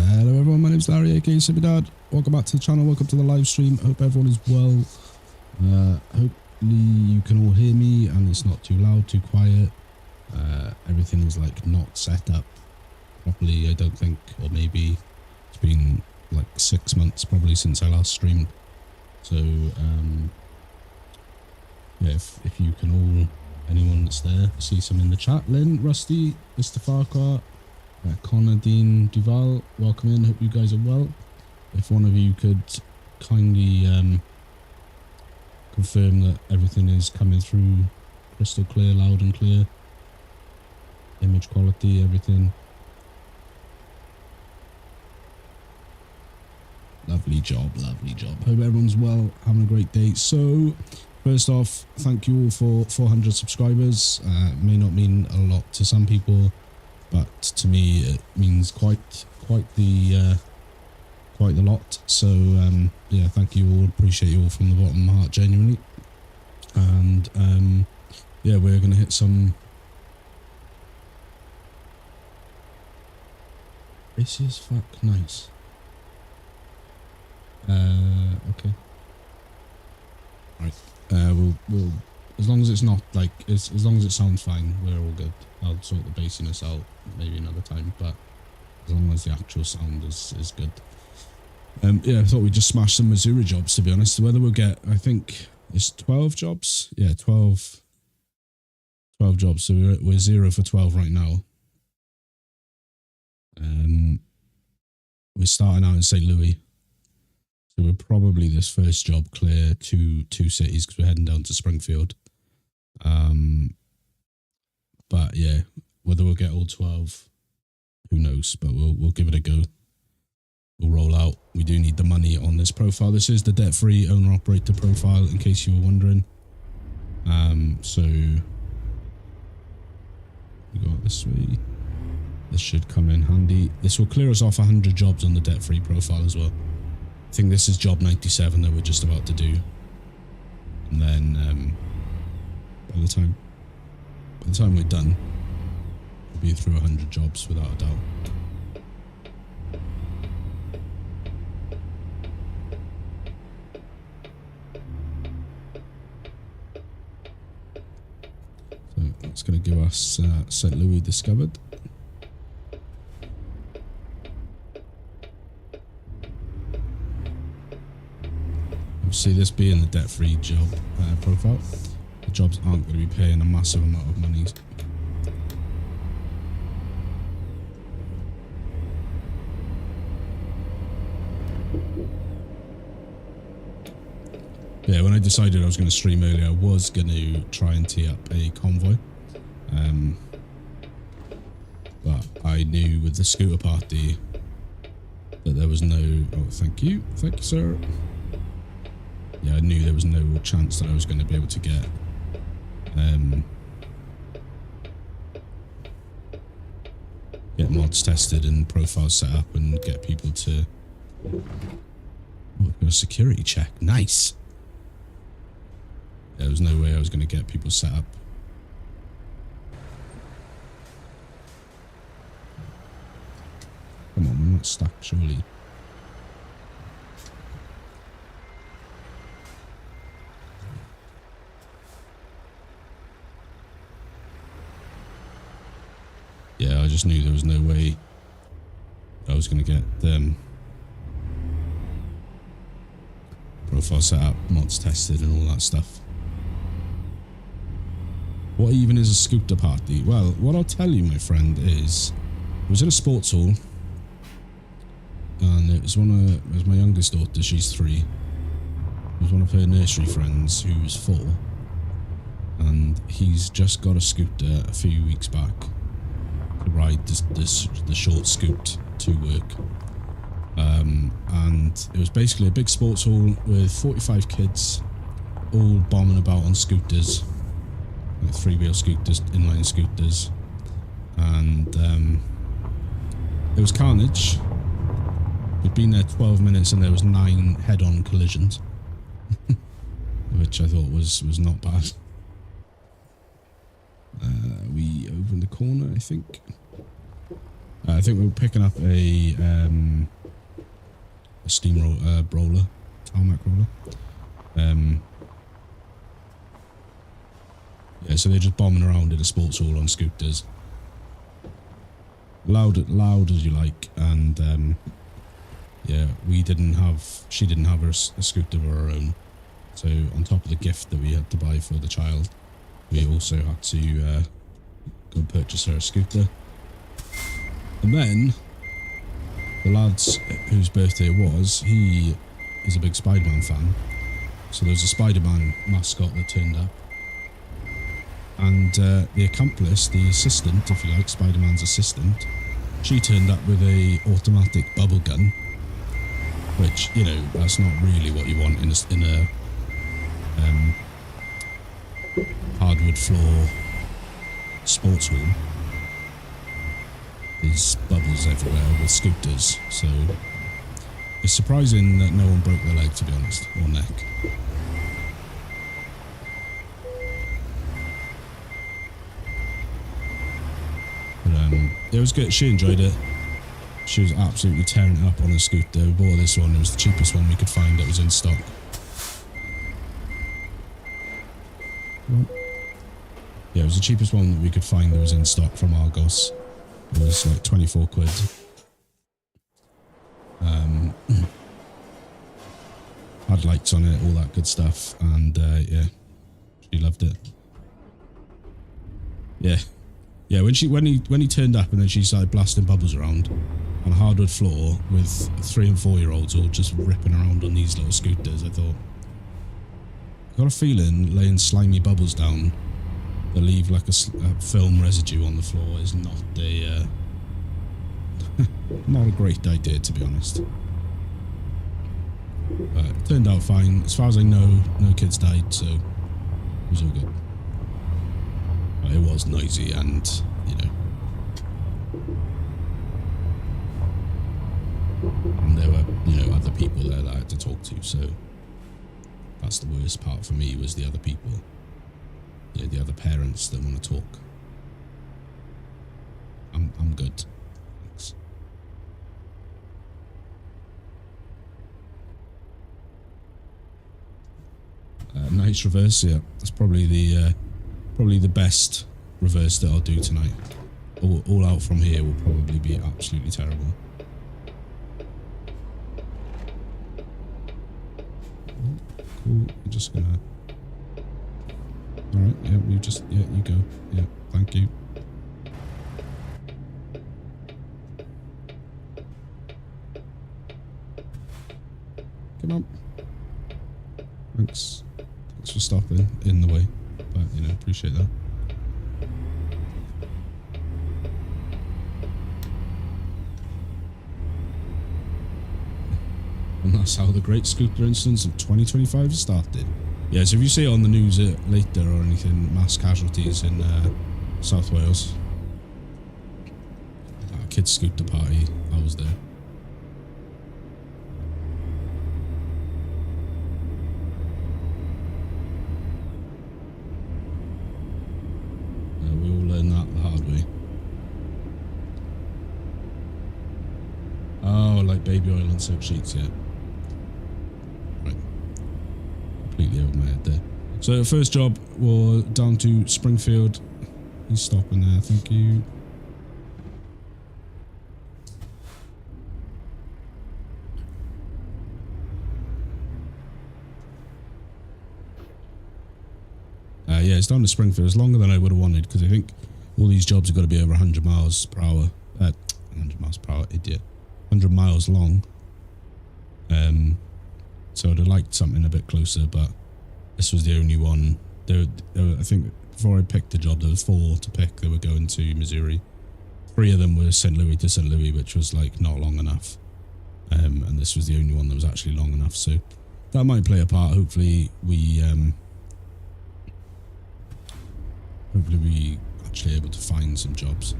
Hello everyone, my name's Larry aka Dad. Welcome back to the channel, welcome to the live stream. Hope everyone is well. Hopefully you can all hear me and it's not too loud, too quiet. Everything is like not set up properly, I don't think, or maybe it's been like 6 months probably since I last streamed. So yeah, if you can all, anyone that's there, see some in the chat. Lynn, Rusty, Mr. Farquhar, Connor, Dean, Duval, welcome in. Hope you guys are well. If one of you could kindly confirm that everything is coming through crystal clear, loud and clear, image quality, everything. Lovely job, lovely job. Hope everyone's well, having a great day. So first off, thank you all for 400 subscribers. May not mean a lot to some people, but to me it means quite the lot. So yeah, thank you all, appreciate you all from the bottom of my heart, genuinely. And yeah, we're gonna hit some. This is fuck nice. Okay, right. We'll as long as it's not like as long as it sounds fine, we're all good. I'll sort the bassiness out maybe another time, but as long as the actual sound is good. Yeah, I thought we'd just smash some Missouri jobs, to be honest. Whether we'll get, I think it's 12 jobs. Yeah, 12 jobs. So we're 0 for 12 right now. We're starting out in St. Louis. So we're probably this first job clear two cities because we're heading down to Springfield. But yeah, whether we'll get all 12, who knows? But we'll give it a go. We'll roll out. We do need the money on this profile. This is the debt-free owner-operator profile, in case you were wondering. So we go out this way. This should come in handy. This will clear us off 100 jobs on the debt-free profile as well. I think this is job 97 that we're just about to do, and then by the time we're done, we'll be through 100 jobs without a doubt. So that's going to give us St. Louis discovered. See, this being the debt-free job profile, the jobs aren't going to be paying a massive amount of money. Yeah, when I decided I was going to stream earlier, I was going to try and tee up a convoy. But I knew with the scooter party that there was no... Oh, thank you, sir. Yeah, I knew there was no chance that I was going to be able to get mods tested and profiles set up and get people to... Oh, a security check. Nice. There was no way I was going to get people set up. Come on, we're not stuck, surely. Yeah, I just knew there was no way I was going to get them profile set up, mods tested and all that stuff. What even is a scooter party? Well, what I'll tell you, my friend, is I was in a sports hall and it was my youngest daughter, she's 3. It was one of her nursery friends who was 4, and he's just got a scooter a few weeks back. Ride the short scoot to work, and it was basically a big sports hall with 45 kids all bombing about on scooters, like 3-wheel scooters, inline scooters, and there was carnage. We'd been there 12 minutes and there was 9 head-on collisions, which I thought was not bad. We opened the corner, I think. I think we're picking up a steamroller, roller, tarmac roller. Yeah, so they're just bombing around in a sports hall on scooters. Loud as you like, and yeah, she didn't have a scooter of her own. So on top of the gift that we had to buy for the child, we also had to go and purchase her a scooter. And then the lads whose birthday it was, he is a big Spider-Man fan. So there was a Spider-Man mascot that turned up. And the accomplice, the assistant, if you like, Spider-Man's assistant, she turned up with a automatic bubble gun, which, you know, that's not really what you want in a hardwood floor sports hall. There's bubbles everywhere with scooters, so it's surprising that no one broke their leg, to be honest, or neck. But it was good. She enjoyed it. She was absolutely tearing it up on a scooter. We bought this one. It was the cheapest one we could find that was in stock. Yeah, it was the cheapest one that we could find that was in stock from Argos. It was like 24 quid. Had lights on it, all that good stuff, and yeah, she loved it. Yeah. Yeah, when he turned up and then she started blasting bubbles around on a hardwood floor with 3 and 4 year olds all just ripping around on these little scooters, I thought, I got a feeling laying slimy bubbles down that leave like a film residue on the floor is not a not a great idea, to be honest. But it turned out fine. As far as I know, no kids died, so it was all good. It was noisy and, you know, and there were, you know, other people there that I had to talk to, so that's the worst part for me, was the other people, you know, the other parents that want to talk. I'm good. Thanks. Nice reverse, yeah. That's probably the best reverse that I'll do tonight. All out from here will probably be absolutely terrible. Cool. I'm just gonna. All right. Yeah. You go. Yeah. Thank you. Come on. Thanks for stopping in the way. But, you know, appreciate that. And that's how the great scooter incidents of 2025 started. Yeah, so if you see it on the news later or anything, mass casualties in South Wales. A kids' scooter party, I was there. We all learned that the hard way. Oh, like baby oil and soap sheets, yeah. Right. Completely over my head there. So first job was down to Springfield. He's stopping there, thank you. Yeah, it's down to Springfield. It's longer than I would have wanted, because I think all these jobs have got to be over 100 miles per hour. 100 miles per hour, idiot. 100 miles long. So I'd have liked something a bit closer, but this was the only one. I think before I picked the job, there was 4 to pick. They were going to Missouri. 3 of them were St. Louis to St. Louis, which was like not long enough. And this was the only one that was actually long enough. So that might play a part. Hopefully we actually able to find some jobs.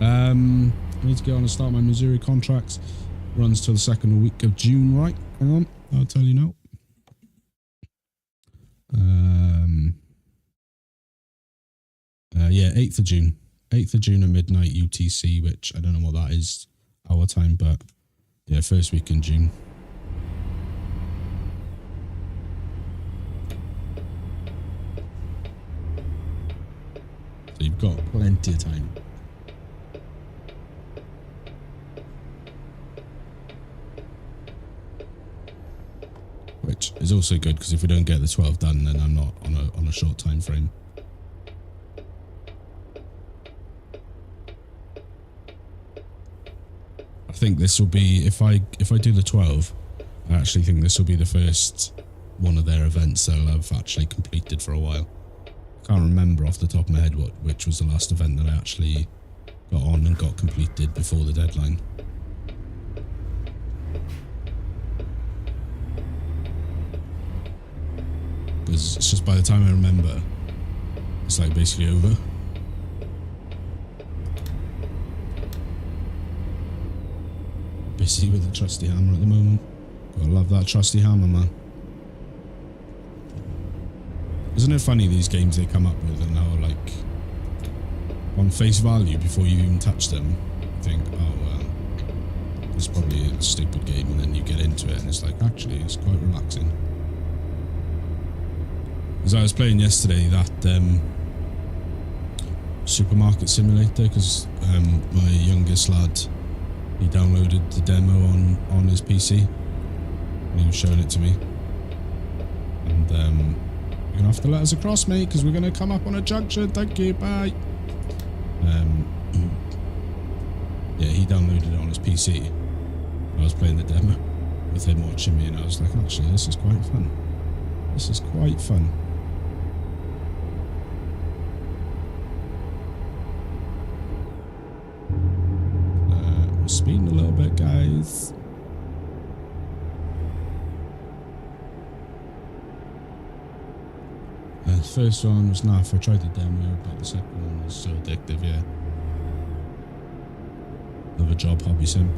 I need to get on and start my Missouri contracts. Runs till the 2nd week of June, right? Hang on, I'll tell you now. Yeah, 8th of June. 8th of June at midnight UTC, which I don't know what that is our time, but yeah, first week in June. So you've got plenty of time. Which is also good, because if we don't get the 12 done, then I'm not on a short time frame. I think this will be, if I do the 12, I actually think this will be the first one of their events that I've actually completed for a while. I can't remember off the top of my head which was the last event that I actually got on and got completed before the deadline. Because it's just by the time I remember, it's like basically over. Busy with the trusty hammer at the moment. Gotta love that trusty hammer, man. Isn't it funny, these games they come up with and how, like, on face value, before you even touch them, you think, oh well, it's probably a stupid game, and then you get into it and it's like, actually, it's quite relaxing. As I was playing yesterday, that supermarket simulator, because my youngest lad, he downloaded the demo on his PC, and he was showing it to me. And you're gonna have to let us across, mate, because we're gonna come up on a junction. Thank you, bye. Yeah, he downloaded it on his PC. I was playing the demo with him watching me, and I was like, actually, this is quite fun. This is quite fun. We're speeding a little bit, guys. The first one was naff. I tried the demo, but the second one was so addictive, yeah. Another job, hobby sim.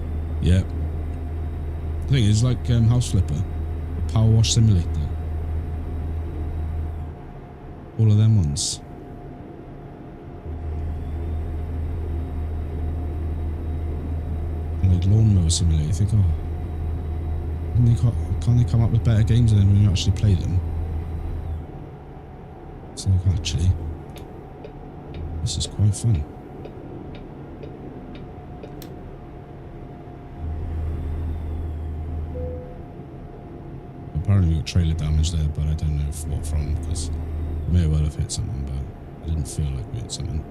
Yeah. The thing is, like House Flipper, the Power Wash Simulator. All of them ones. And like Lawnmower Simulator, you think, oh, can't they come up with better games than when you actually play them? It's like, actually, this is quite fun. Apparently we got trailer damage there, but I don't know what from, because we may well have hit someone, but I didn't feel like we hit someone.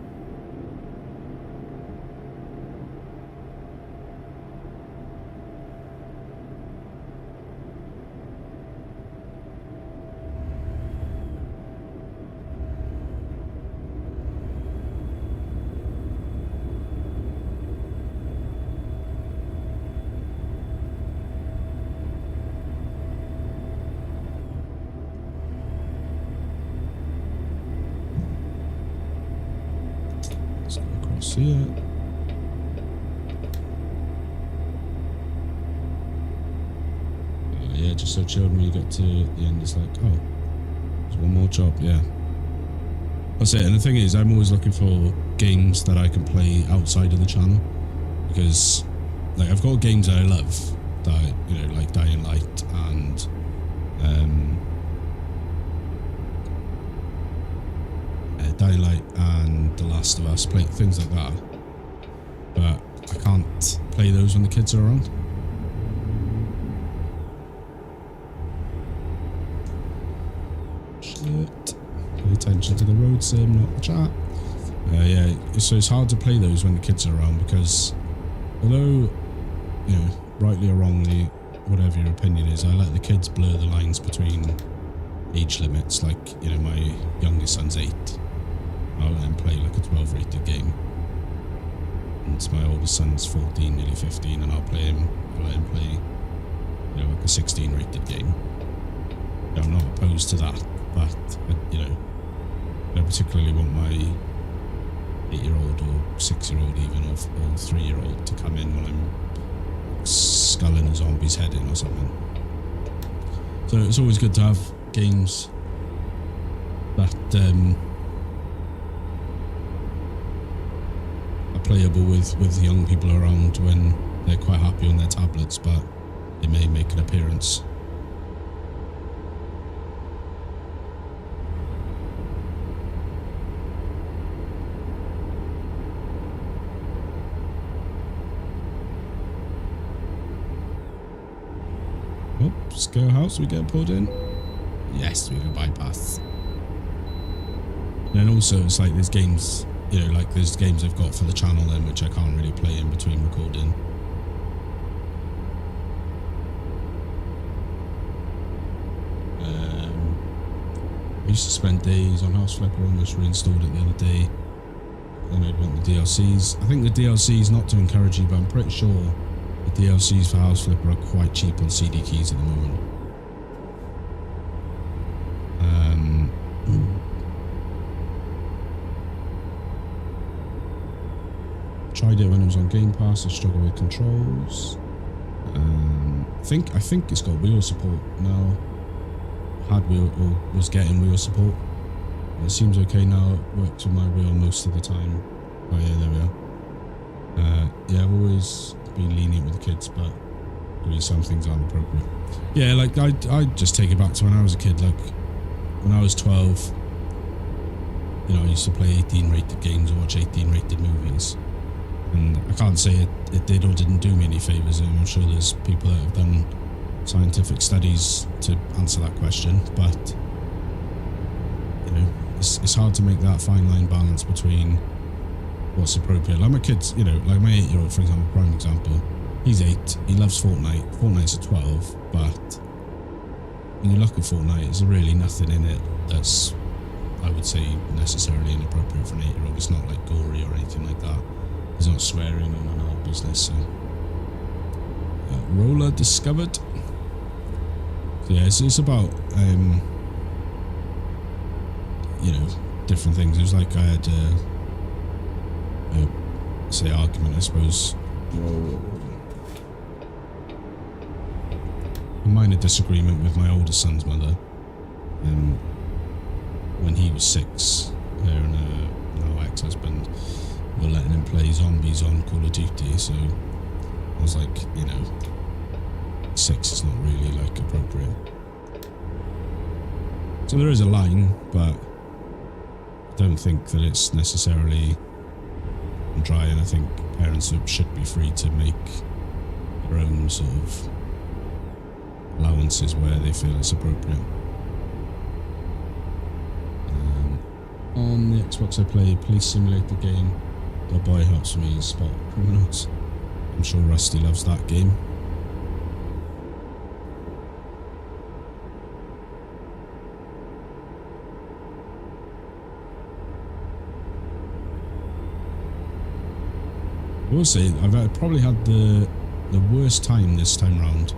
See it. Yeah, just so chilled when you get to the end. It's like, oh, there's one more job. Yeah, that's it. And the thing is, I'm always looking for games that I can play outside of the channel, because like I've got games that I love, that, you know, like Dying Light and Dying Light and The Last of Us, play things like that, but I can't play those when the kids are around. Shit. Pay attention to the road sim, not the chat. Yeah, so it's hard to play those when the kids are around, because although, you know, rightly or wrongly, whatever your opinion is, I let the kids blur the lines between age limits. Like, you know, my youngest son's 8. I'll let him play like a 12 rated game, and my oldest son's 14, nearly 15, and I'll let him play, you know, like a 16 rated game. I'm not opposed to that, but you know, I particularly want my 8-year-old or 6-year-old even, or 3-year-old to come in when I'm sculling a zombie's head in or something. So it's always good to have games that playable with young people around when they're quite happy on their tablets, but it may make an appearance. Oh, scale house, we get pulled in. Yes, we have a bypass. And also, it's like there's games, you know, like there's games I've got for the channel then, which I can't really play in between recording. I used to spend days on House Flipper, almost reinstalled it the other day. Then I'd want the DLCs. I think the DLCs, not to encourage you, but I'm pretty sure the DLCs for House Flipper are quite cheap on CD keys at the moment. Tried it when it was on Game Pass. I struggle with controls. I think it's got wheel support now. Had wheel or was getting wheel support. It seems okay now. It works with my wheel most of the time. Oh yeah, there we are. Yeah, I've always been lenient with the kids, but really some things aren't appropriate. Yeah, like I just take it back to when I was a kid. Like when I was 12, you know, I used to play 18 rated games or watch 18 rated movies. And I can't say it did or didn't do me any favours, and I'm sure there's people that have done scientific studies to answer that question, but you know, it's hard to make that fine line balance between what's appropriate. Like my kids, you know, like my 8-year-old, for example, prime example, he's 8, he loves Fortnite. Fortnite's a 12, but when you look at Fortnite, there's really nothing in it that's, I would say, necessarily inappropriate for an 8-year-old. It's not like gory or anything like that. He's not swearing and none of that business. So, roller discovered. So yeah, it's about you know, different things. It was like I had say argument, I suppose. A minor disagreement with my oldest son's mother. When he was 6, her and now ex-husband were letting him play zombies on Call of Duty, so I was like, you know, 6 is not really like appropriate. So there is a line, but I don't think that it's necessarily dry, and I think parents should be free to make their own sort of allowances where they feel it's appropriate. On the Xbox I play Police Simulator game. The boy helps me spot criminals. I'm sure Rusty loves that game. I will say, I've probably had the worst time this time round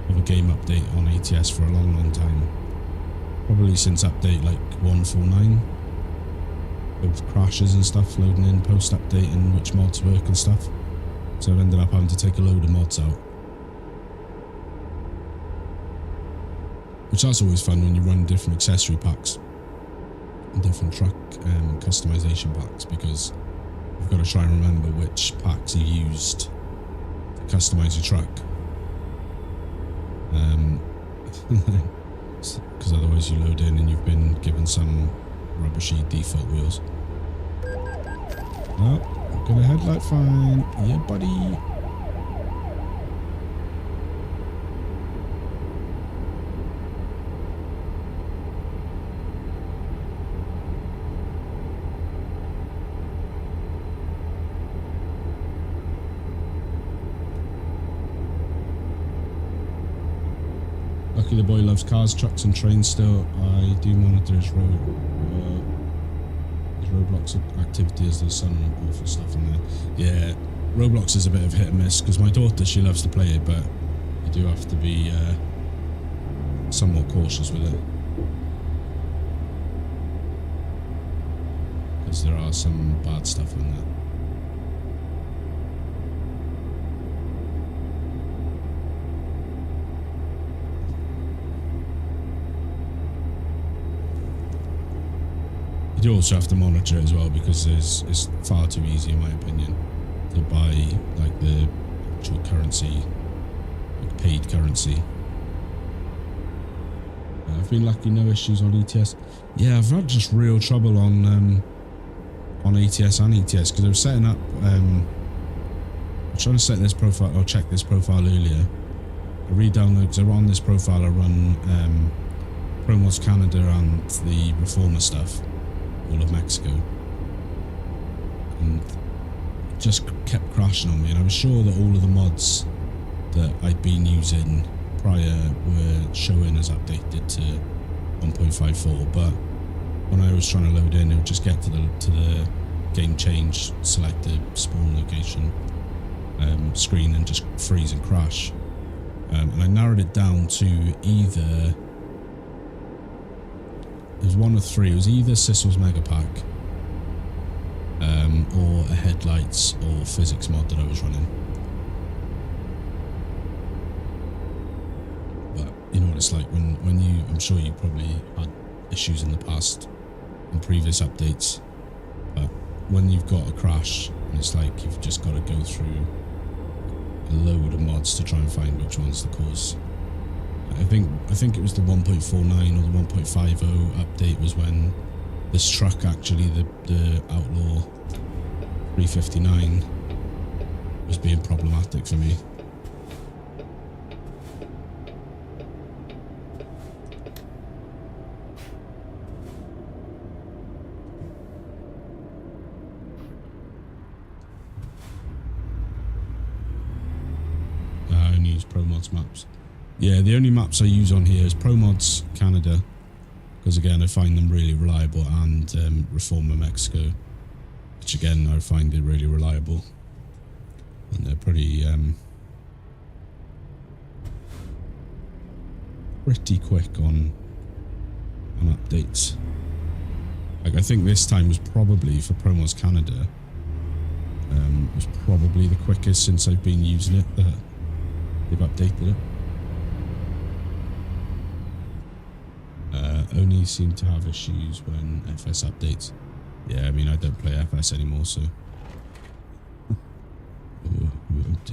of a game update on ATS for a long time. Probably since update like 149. With crashes and stuff loading in post-update and which mods work and stuff. So I've ended up having to take a load of mods out. Which that's always fun when you run different accessory packs. And different truck customization packs, because you've got to try and remember which packs you used to customize your truck. Because otherwise you load in and you've been given some rubbishy default wheels. Oh, got a headlight fine. Yeah, buddy. Lucky the boy loves cars, trucks and trains still. I do monitor his Roblox activity as there's some awful stuff in there. Yeah, Roblox is a bit of hit and miss, because my daughter, she loves to play it, but you do have to be somewhat cautious with it. Because there are some bad stuff in there. You do also have to monitor it as well because it's far too easy, in my opinion, to buy like the actual currency, like paid currency. I've been lucky, no issues on ETS. Yeah, I've had just real trouble on ATS and ETS because I was setting up. I'm trying to set this profile or check this profile earlier. I re-download because I run this profile. I run Promos Canada and the Reformer stuff, all of Mexico, and it just kept crashing on me. And I was sure that all of the mods that I'd been using prior were showing as updated to 1.54, but when I was trying to load in, it would just get to the game change, select the spawn location screen and just freeze and crash. And I narrowed it down to either, it was one of three, it was either Sissel's Mega Pack or a headlights or physics mod that I was running. But you know what it's like when you, I'm sure you probably had issues in the past in previous updates, but when you've got a crash and it's like you've just got to go through a load of mods to try and find which one's the cause. I think it was the 1.49 or the 1.50 update was when this truck actually, the Outlaw 359, was being problematic for me. I only use ProMods maps. Yeah, the only maps I use on here is ProMods Canada, because again I find them really reliable, and Reformer Mexico, which again I find it really reliable, and they're pretty quick on updates. Like I think this time was probably for ProMods Canada, was probably the quickest since I've been using it that they've updated it. Only seem to have issues when FS updates. Yeah, I mean I don't play FS anymore, so we won't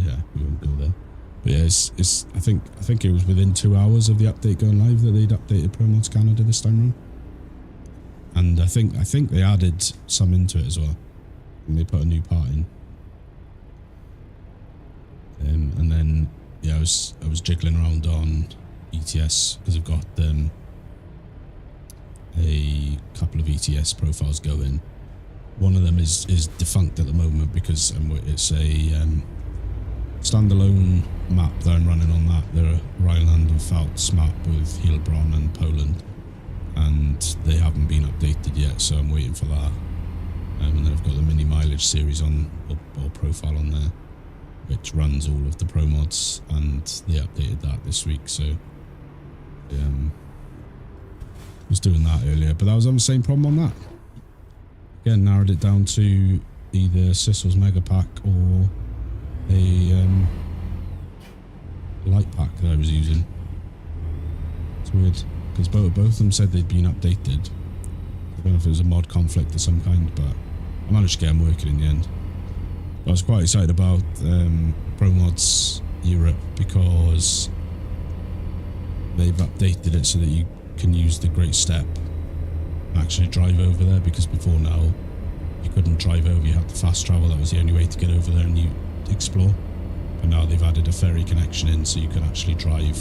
go there. But yeah, it's I think it was within 2 hours of the update going live that they'd updated ProMods Canada this time around, and I think they added some into it as well, and they put a new part in. And then yeah, I was jiggling around on ETS because I've got a couple of ETS profiles going. One of them is defunct at the moment because it's a standalone map that I'm running on that. The Rhineland and Pfalz map with Heilbronn and Poland, and they haven't been updated yet, so I'm waiting for that. And then I've got the mini mileage series on or profile on there, which runs all of the pro mods, and they updated that this week, so was doing that earlier, but that was on the same problem on that. Again, narrowed it down to either Sissel's Mega Pack or a light pack that I was using. It's weird, because both of them said they'd been updated. I don't know if it was a mod conflict of some kind, but I managed to get them working in the end. But I was quite excited about Pro Mods Europe because they've updated it so that you can use the Great Step and actually drive over there, because before now you couldn't drive over, you had to fast travel. That was the only way to get over there and you explore. But now they've added a ferry connection in so you can actually drive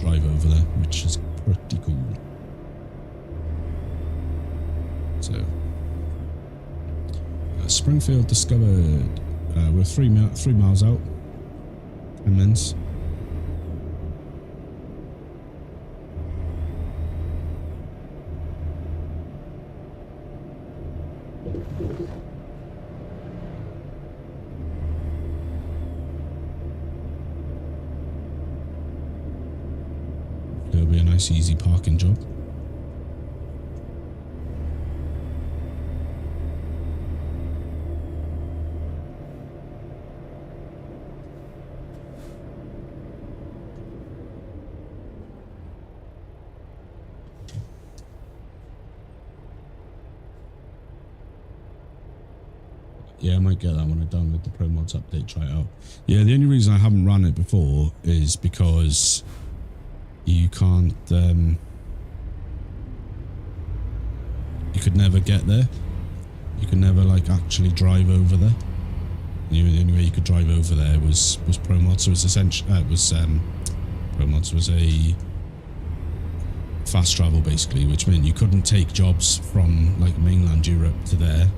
over there, which is pretty cool. So Springfield discovered. We're 3 miles out, 10 minutes. It'll be a nice easy parking job. Yeah, I might get that when I download the Pro Mods update, try it out. Yeah, the only reason I haven't run it before is because you can't, you could never get there. You could never, like, actually drive over there. The only way you could drive over there was Pro Mods. So it was essentially, Pro Mods was a fast travel, basically, which meant you couldn't take jobs from, like, mainland Europe to there.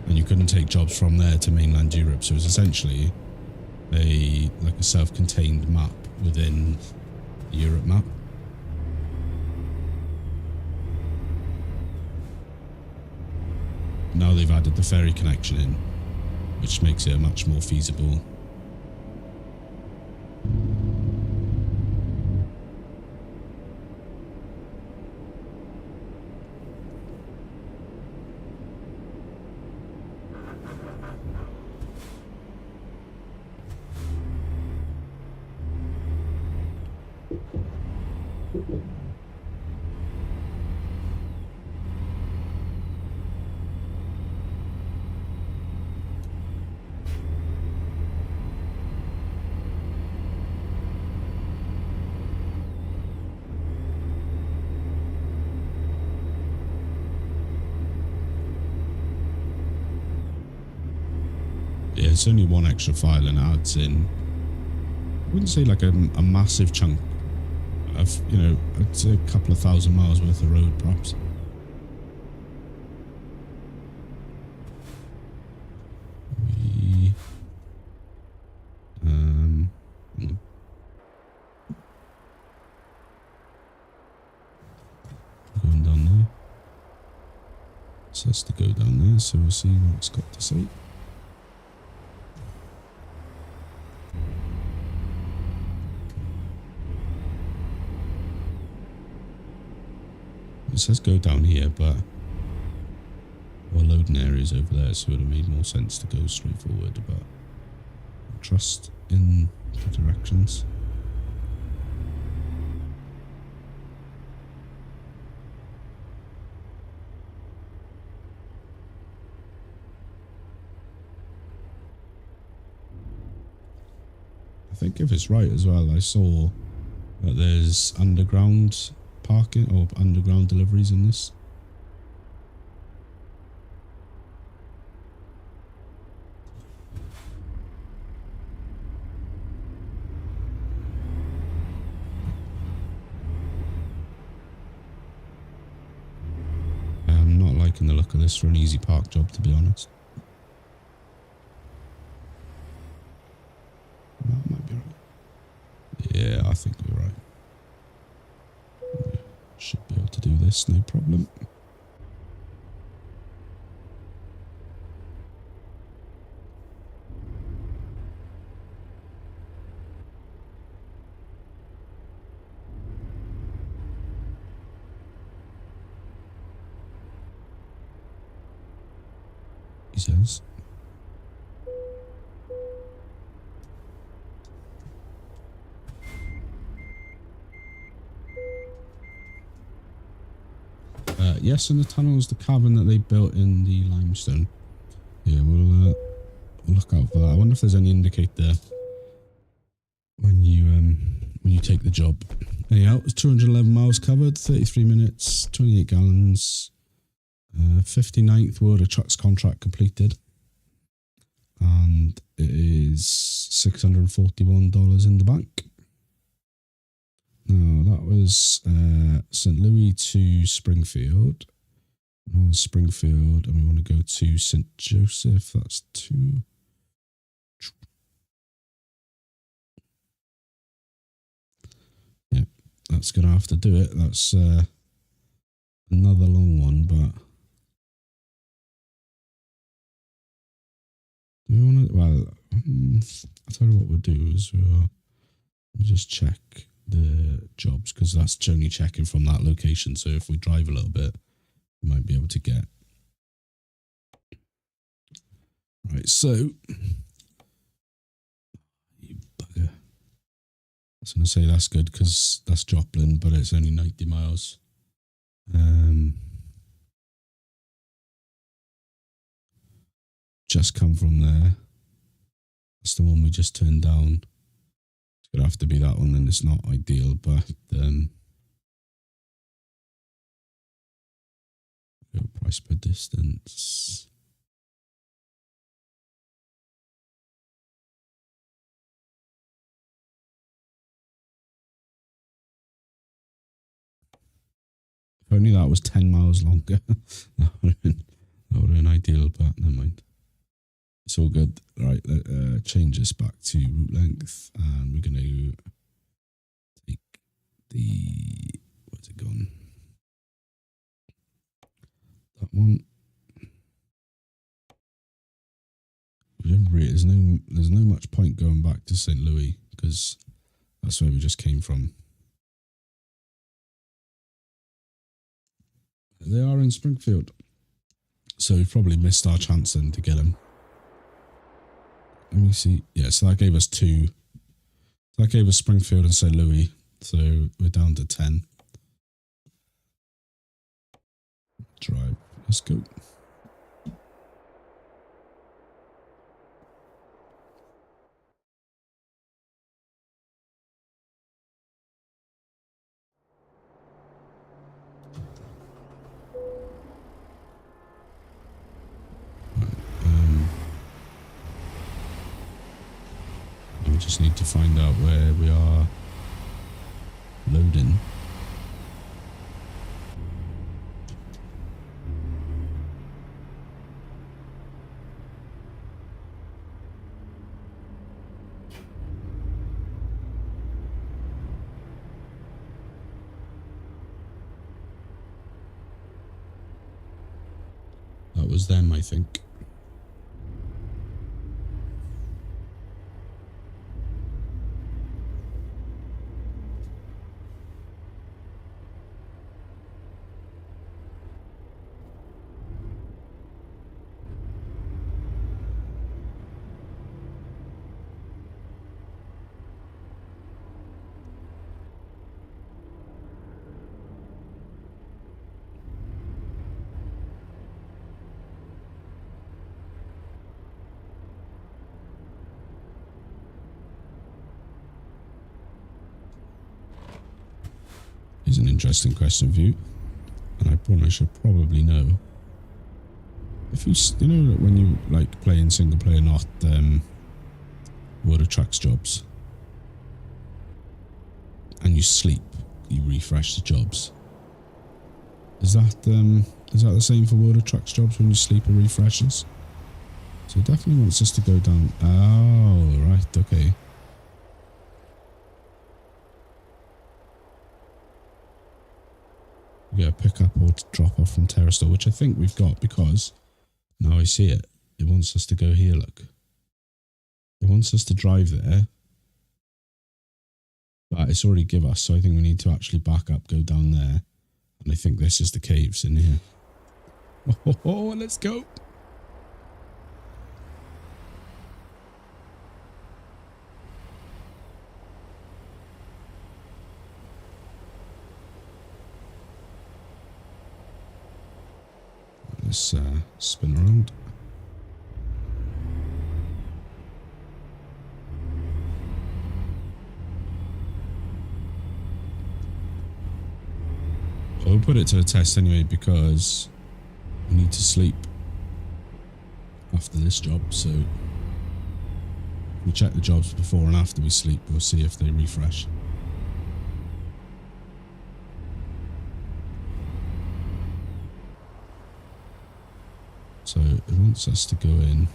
And you couldn't take jobs from there to mainland Europe, so it was essentially a self-contained map within the Europe map. Now they've added the ferry connection in, which makes it much more feasible. Yeah, it's only one extra file and it adds in, I wouldn't say like a massive chunk of, you know, I'd say a couple of 1,000 miles worth of road, perhaps. Going down there. It says to go down there, so we'll see what it's got to say. It says go down here, but our loading area is over there, so it would have made more sense to go straight forward, but trust in the directions. I think if it's right as well, I saw that there's underground parking or underground deliveries in this. I'm not liking the look of this for an easy park job, to be honest. That might be right. Yeah, I think we're right. Should be able to do this, no problem. He says. Yes, in the tunnels, the cabin that they built in the limestone. Yeah, we'll look out for that. I wonder if there's any indicator when you take the job. Anyhow, it's 211 miles covered, 33 minutes, 28 gallons, 59th World of Trucks contract completed, and it is $641 in the bank. No, that was St. Louis to Springfield. No, Springfield, and we want to go to St. Joseph. That's 2. Yeah, that's going to have to do it. That's another long one, but do we want to? Well, I'll tell you what we'll do is we'll just check the jobs, because that's only checking from that location. So if we drive a little bit, we might be able to get. Right, so you bugger. I was going to say that's good because that's Joplin, but it's only 90 miles. Just come from there. That's the one we just turned down. It's gonna have to be that one, and it's not ideal, but price per distance. If only that was 10 miles longer. that would have been ideal, but never mind. It's all good. Right, change this back to route length, and we're going to take the, where's it gone? That one. There's no much point going back to St. Louis because that's where we just came from. They are in Springfield, so we've probably missed our chance then to get them. Let me see. Yeah, so that gave us 2. That gave us Springfield and St. Louis, so we're down to 10. Drive. Let's go. We just need to find out where we are loading. That was them, I think. Here's an interesting question for you, and I should probably know. If you know when you like playing single player, not World of Trucks jobs, and you sleep, you refresh the jobs. Is that the same for World of Trucks jobs when you sleep, it refreshes? So it definitely wants us to go down. Oh, right, okay. We get a pick up or drop off from Terrace Store, which I think we've got because now I see it. It wants us to go here, look. It wants us to drive there. But it's already give us, so I think we need to actually back up, go down there. And I think this is the caves in here. Oh, let's go. Let's spin around. We'll put it to the test anyway because we need to sleep after this job, so we check the jobs before and after we sleep. We'll see if they refresh. So it wants us to go in.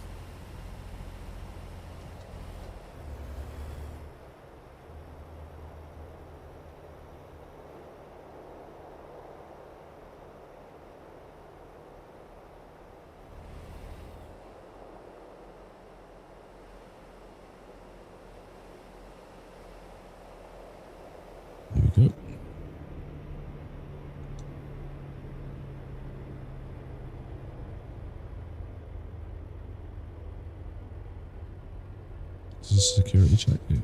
There we go. Is this a security check here?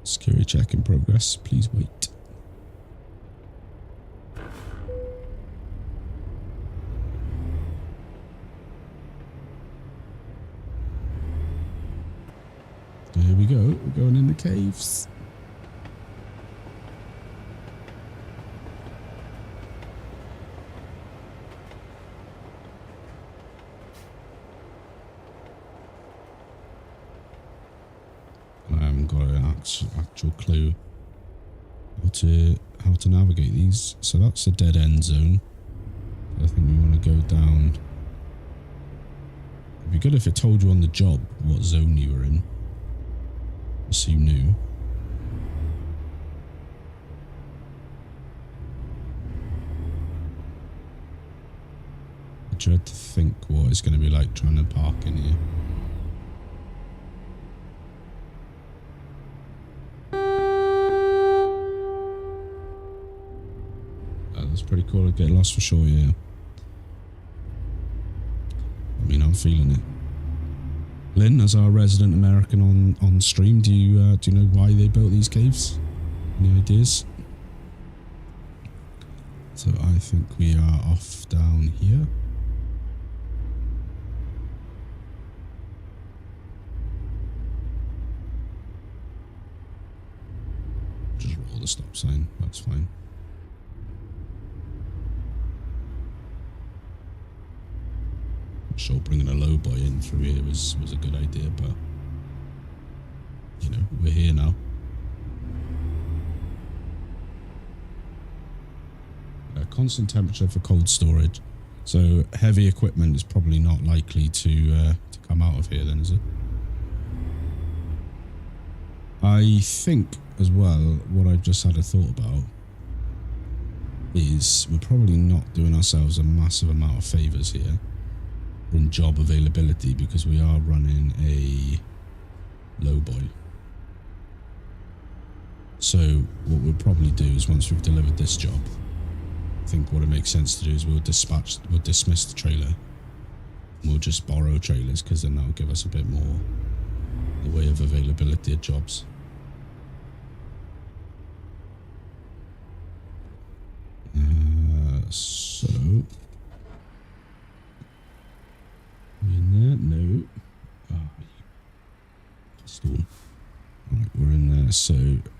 Security check in progress. Please wait. Here we go. We're going in the caves. I haven't got an actual clue how to navigate these. So that's a dead end zone. I think we want to go down. It'd be good if it told you on the job what zone you were in, so you knew. I dread to think what it's going to be like trying to park in here. That's pretty cool to get lost for sure, yeah. I mean, I'm feeling it. Lynn, as our resident American on stream, do you know why they built these caves? Any ideas? So I think we are off down here. Just roll the stop sign, that's fine. I'm sure bringing a low boy in through here was a good idea, but you know, we're here now. Constant temperature for cold storage. So heavy equipment is probably not likely to come out of here then, is it? I think as well, what I've just had a thought about is we're probably not doing ourselves a massive amount of favours here in job availability, because we are running a low boy. So what we'll probably do is, once we've delivered this job, I think what it makes sense to do is we'll dismiss the trailer. We'll just borrow trailers, because then that'll give us a bit more in the way of availability of jobs. So we in there? No. Stall. Right, we're in there. So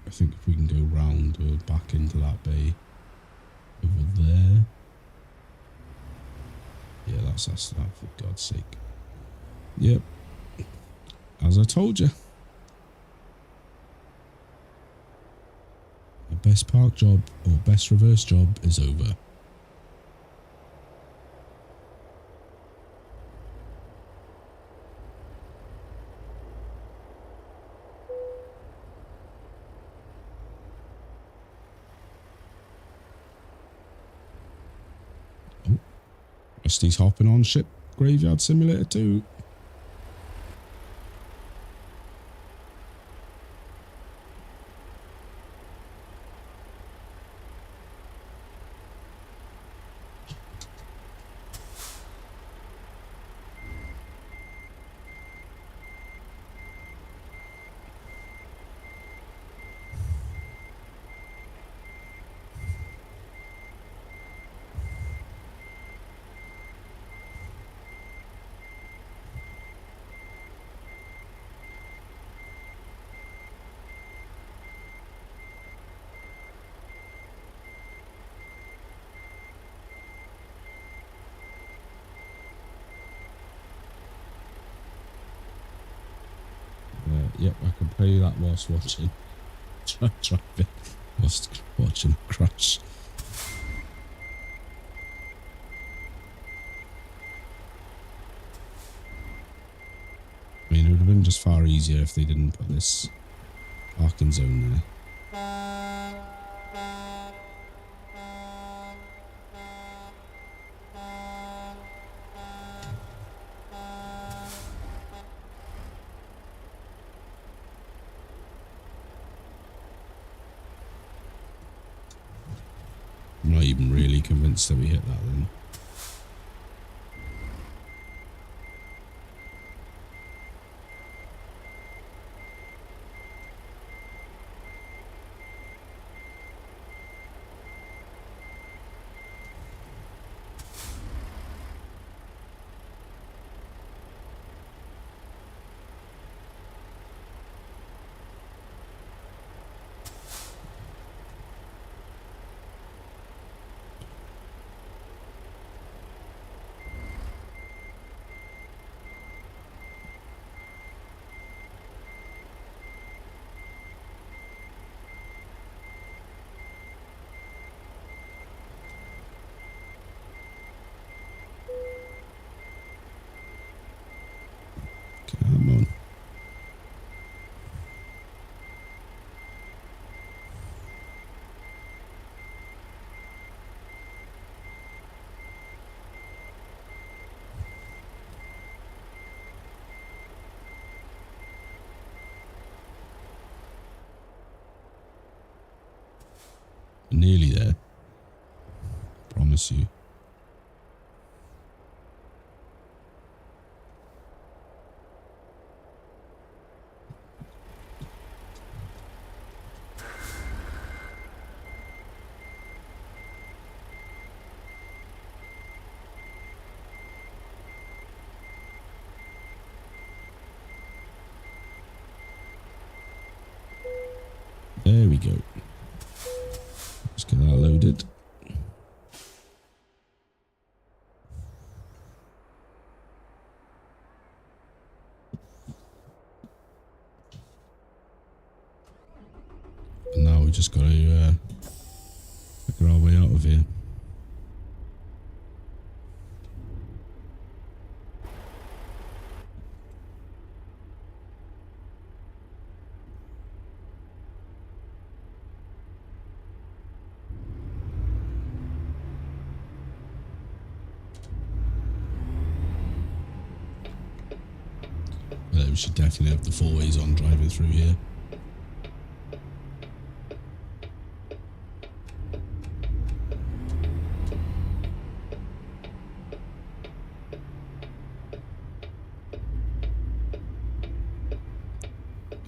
I think if we can go round, we're back into that bay over there. Yeah, that's us, that, for God's sake. Yep. As I told you. Our best park job, or best reverse job, is over. Oh. Rusty's hopping on ship Graveyard Simulator 2. Yep, I can play that whilst watching. Driving, whilst watching a crash. I mean, it would have been just far easier if they didn't put this parking zone there. I'm not even really convinced that we hit that then. Nearly there. Promise you. There we go. Let's get that loaded. And now we just got to figure our way out of here. We should definitely have the 4 ways on driving through here.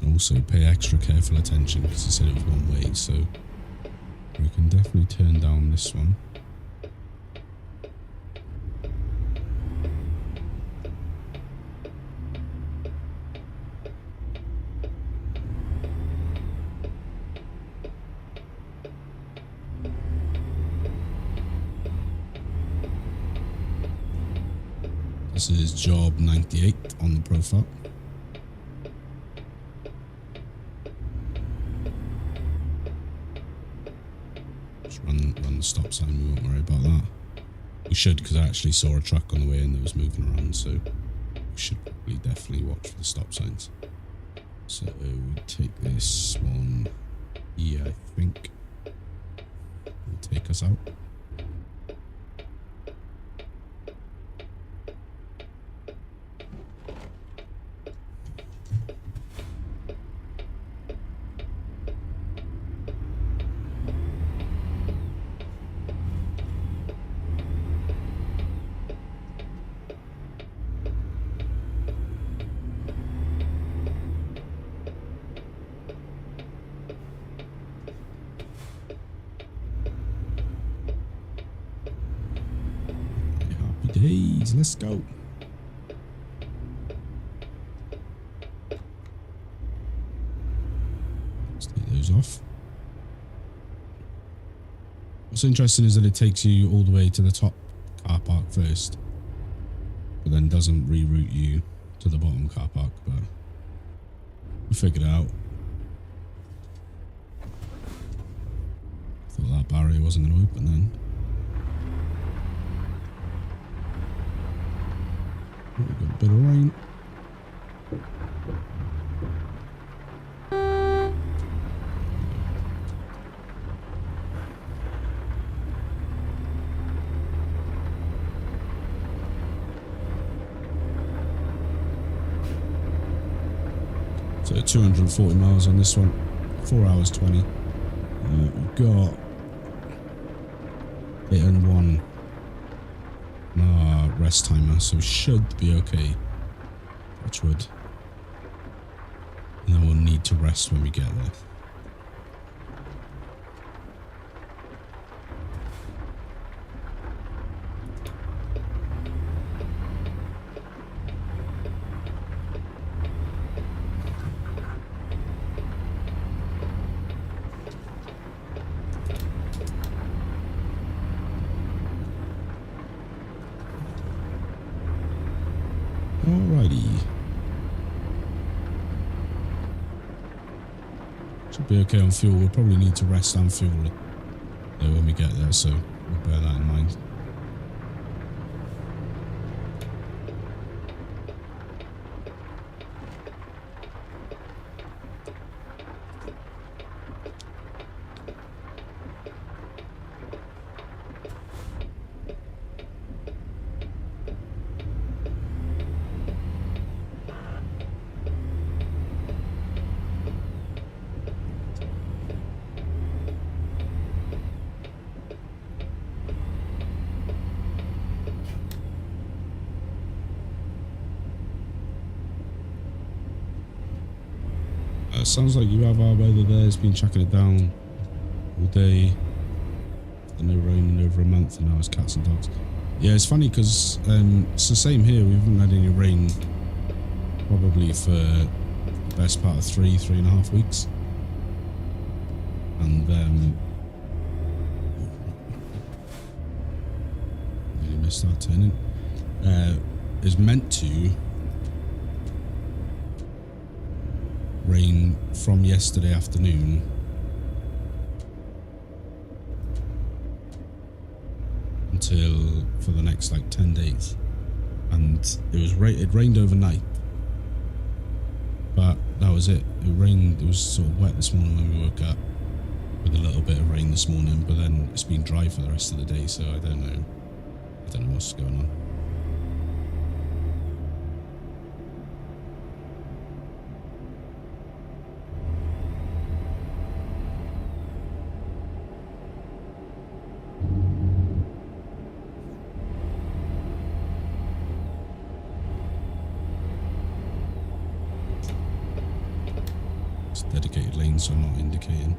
And also pay extra careful attention because he said it was 1 way, so we can definitely turn down this one. This is job 98 on the profile. Just run the stop sign, we won't worry about that. We should, because I actually saw a truck on the way in that was moving around, so we should probably definitely watch for the stop signs. So we take this one here, I think. Will take us out. Days, let's go. Let's take those off. What's interesting is that it takes you all the way to the top car park first, but then doesn't reroute you to the bottom car park, but we figured it out. Thought that barrier wasn't going to open then. We've got a bit of rain. So 240 miles on this one, 4 hours 20. We've got 8 and 1 rest timer, so we should be okay. Touch wood. And then we'll need to rest when we get there. Alrighty. Should be okay on fuel. We'll probably need to rest and fuel when we get there, so we'll bear that in mind. Sounds like you have our weather there. It's been chucking it down all day. No rain in over a month, and now it's cats and dogs. Yeah, it's funny because it's the same here. We haven't had any rain probably for the best part of 3.5 weeks. And nearly missed that turning. Is meant to rain from yesterday afternoon until for the next like 10 days, and it rained overnight, but that was it. It was sort of wet this morning when we woke up, with a little bit of rain this morning, but then it's been dry for the rest of the day, so I don't know what's going on. Dedicated lanes, so I'm not indicating.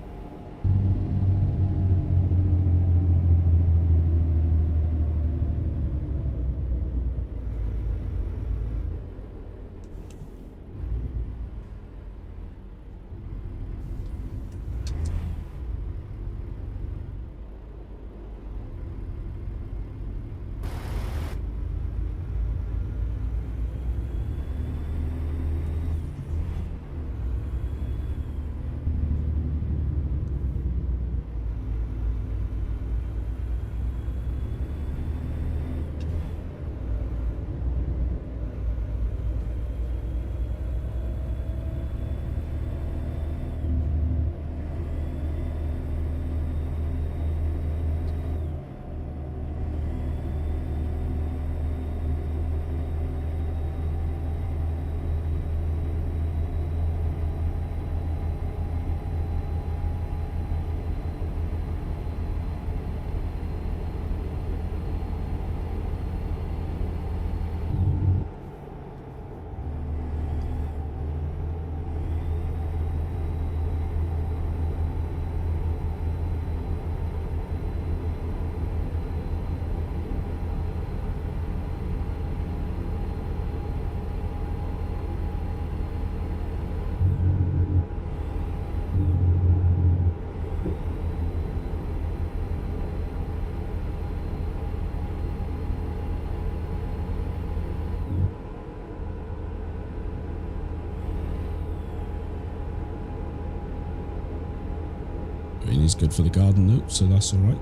Rain is good for the garden though, so that's alright.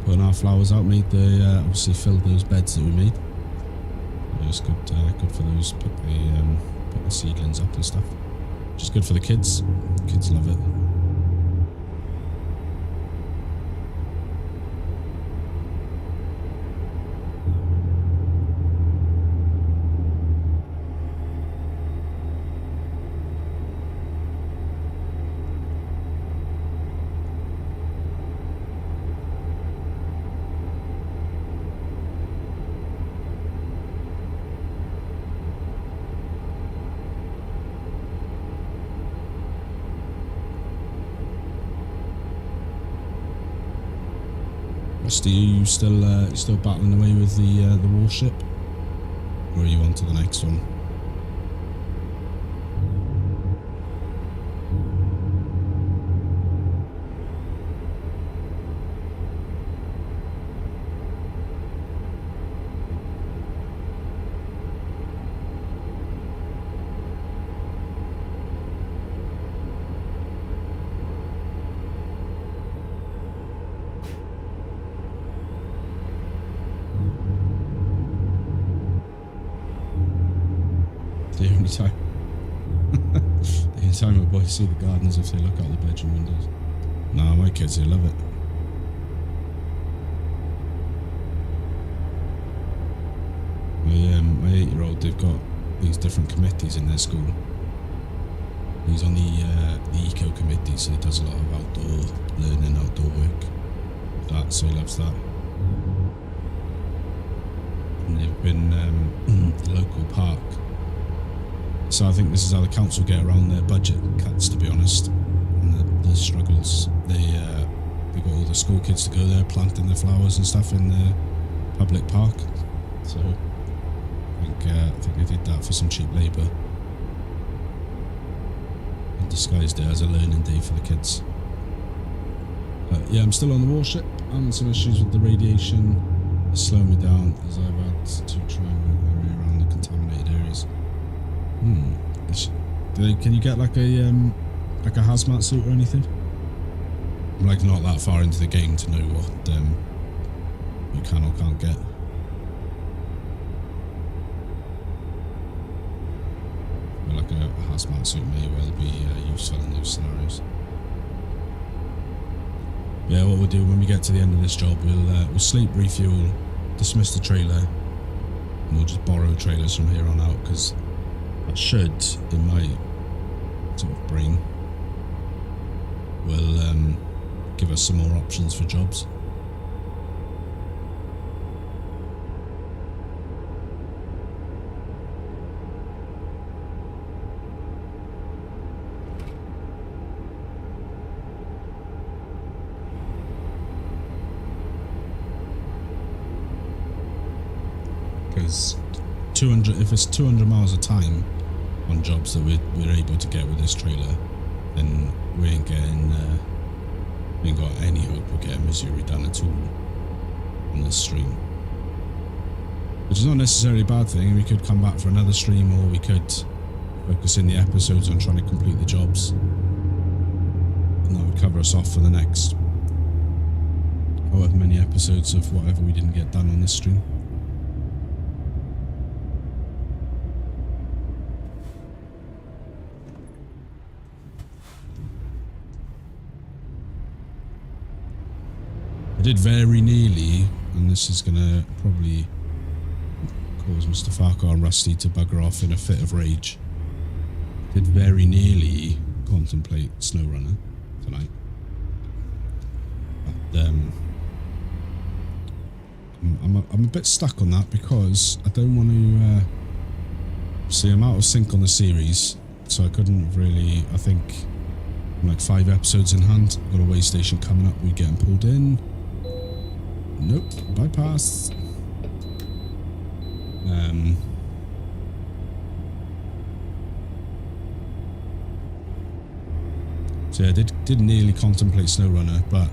Putting our flowers out, obviously filled those beds that we made. It was good for those, put the seedlings up and stuff. Just good for the kids. Kids love it. Rusty, are you still battling away with the warship, or are you on to the next one? The only time my boys see the garden is if they look out the bedroom windows. Nah, my kids, they love it. My 8-year-old, they've got these different committees in their school. He's on the eco committee, so he does a lot of outdoor learning, outdoor work. So he loves that. And they've been the local park So I think this is how the council get around their budget cuts, to be honest, and the struggles. They got all the school kids to go there planting their flowers and stuff in the public park. So I think they did that for some cheap labour and disguised it as a learning day for the kids. Yeah, I'm still on the warship. I'm having some issues with the radiation. It's slowing me down as I've had to try and work my way around the contaminated areas. Can you get like a hazmat suit or anything? I'm like not that far into the game to know what you can or can't get. But like a hazmat suit may well be useful in those scenarios. Yeah, what we'll do when we get to the end of this job, we'll sleep, refuel, dismiss the trailer, and we'll just borrow trailers from here on out, because that should, in my sort of brain, will give us some more options for jobs. Because if it's 200 miles a time on jobs that we're able to get with this trailer, then we ain't got any hope of getting Missouri done at all on this stream. Which is not necessarily a bad thing. We could come back for another stream, or we could focus in the episodes on trying to complete the jobs, and that would cover us off for the next however many episodes of whatever we didn't get done on this stream. I did very nearly, and this is going to probably cause Mr. Farquhar and Rusty to bugger off in a fit of rage. Did very nearly contemplate SnowRunner tonight. But I'm a bit stuck on that because I don't want to... see, I'm out of sync on the series, so I couldn't really... I think I'm like 5 episodes in hand. I've got a way station coming up, we're getting pulled in. Nope, bypass. So yeah, I did nearly contemplate SnowRunner, but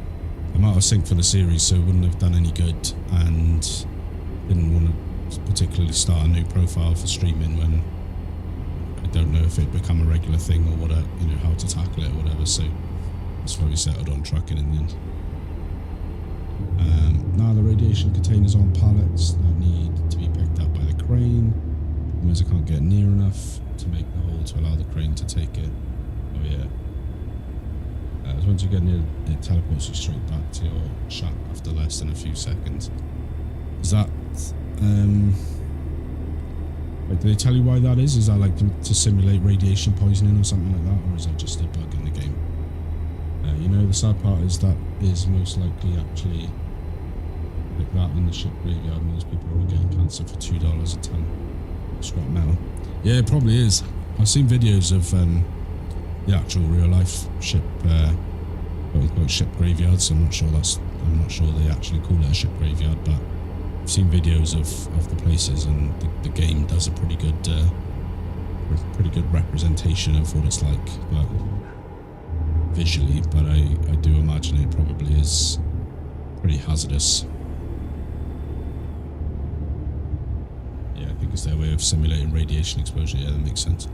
I'm out of sync for the series, so it wouldn't have done any good, and didn't want to particularly start a new profile for streaming when I don't know if it'd become a regular thing or what, how to tackle it or whatever. So that's why we settled on trucking in the end. Now the radiation containers on pallets that need to be picked up by the crane. Otherwise I can't get near enough to make the hole to allow the crane to take it. Oh yeah. Once you get near, it teleports you straight back to your shack after less than a few seconds. Is that like, do they tell you why that is? Is that like to simulate radiation poisoning or something like that, or is that just a bug in the game? The sad part is that is most likely actually like that in the ship graveyard. Most people are all getting cancer for $2 a ton of scrap metal. Yeah, it probably is. I've seen videos of the actual real life ship, quote unquote ship graveyards. I'm not sure they actually call it a ship graveyard, but I've seen videos of the places, and the game does a pretty good representation of what it's like, but visually. But I do imagine it probably is pretty hazardous. Yeah, I think it's their way of simulating radiation exposure. Yeah, that makes sense.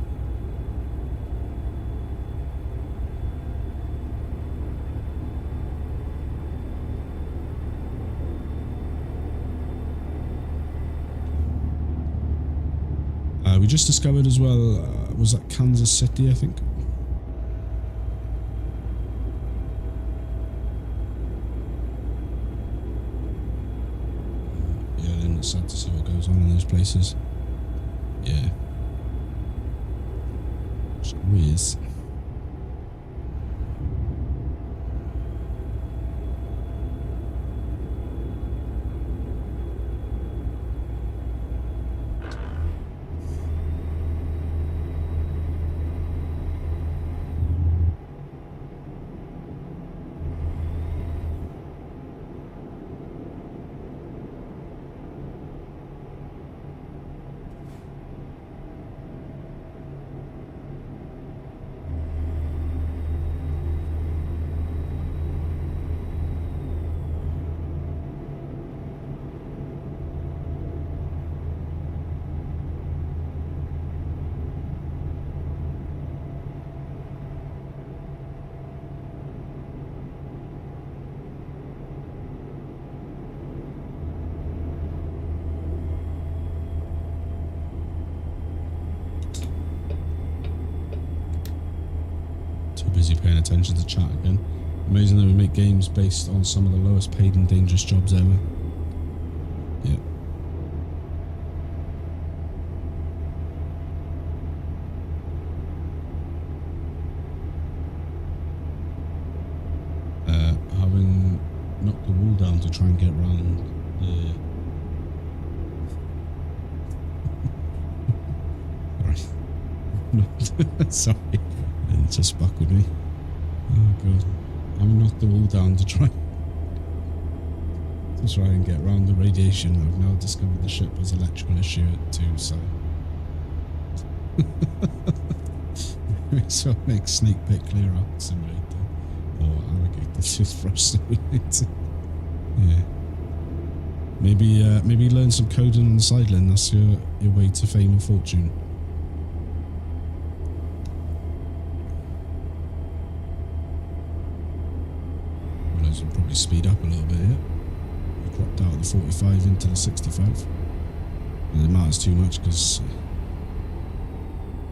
We just discovered as well, was that Kansas City, I think? Yeah, then it's sad to see what goes on in those places. Yeah. It's weird. Too busy paying attention to chat again. Amazing that we make games based on some of the lowest paid and dangerous jobs ever. Yeah. Having knocked the wall down to try and get round the... Sorry, it just buckled me. Oh god. Having knocked the wall down to try and get around the radiation, I've now discovered the ship has electrical issue too, so... So make snake pit clear out simulator. Or alligator toothbrush simulator. Yeah. Maybe learn some coding on the sideline, that's your way to fame and fortune. Realize I'll probably speed up a little bit here. I dropped out of the 45 into the 65. And it matters too much because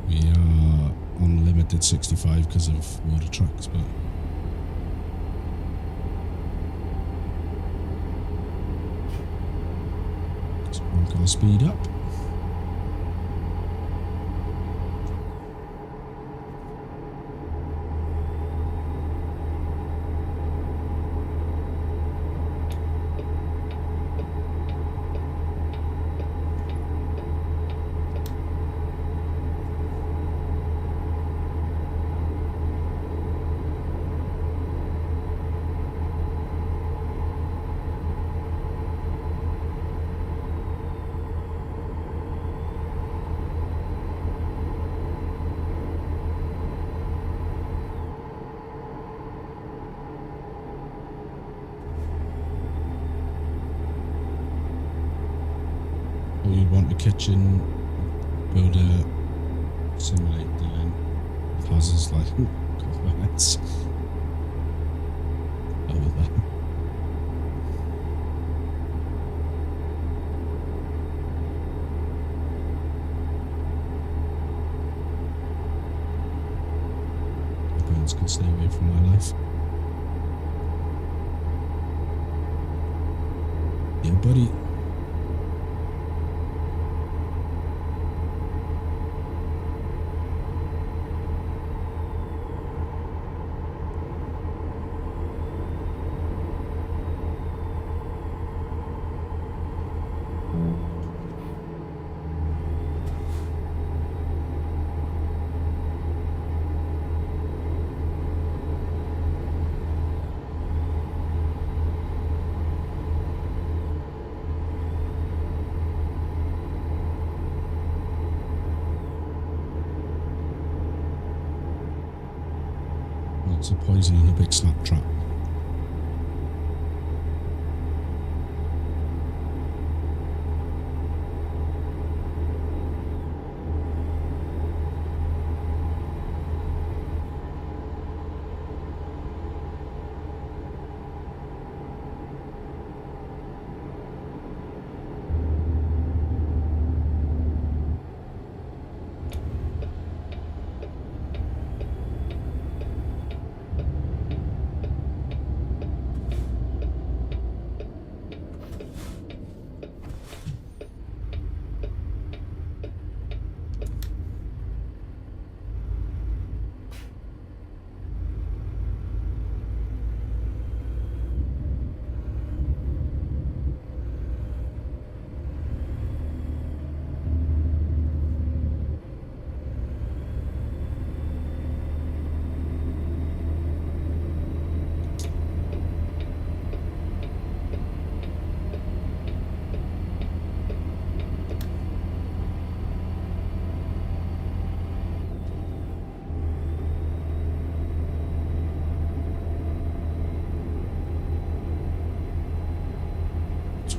we are on limited 65 because of water trucks, but so I'm gonna speed up. You'd want a kitchen, build a simulator, then causes like comments over there. Birds can stay away from my life. Yeah, buddy. Lots of poison in a big snap trap.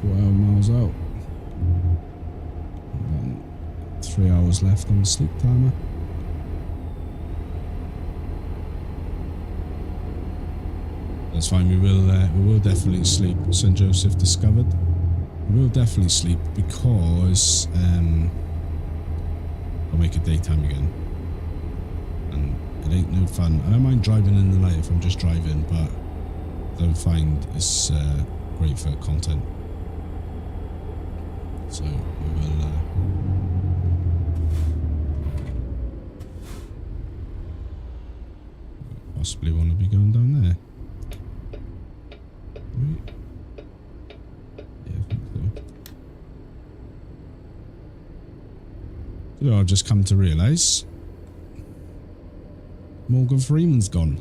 Miles out. And then 3 hours left on the sleep timer. That's fine. We will definitely sleep. St. Joseph discovered. We will definitely sleep because I'll make it daytime again, and It ain't no fun. I don't mind driving in the night if I'm just driving, but I don't find it's great for content. So we will possibly want to be going down there. Right. Yeah, I think so. You know, I've just come to realise Morgan Freeman's gone.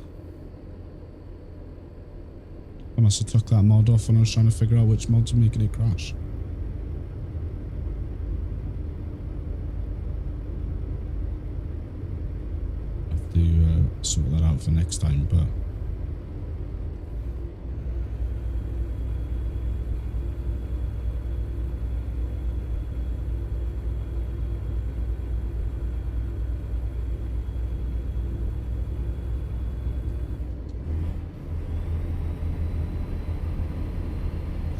I must have took that mod off when I was trying to figure out which mods were making it crash. Have to sort that out for next time, but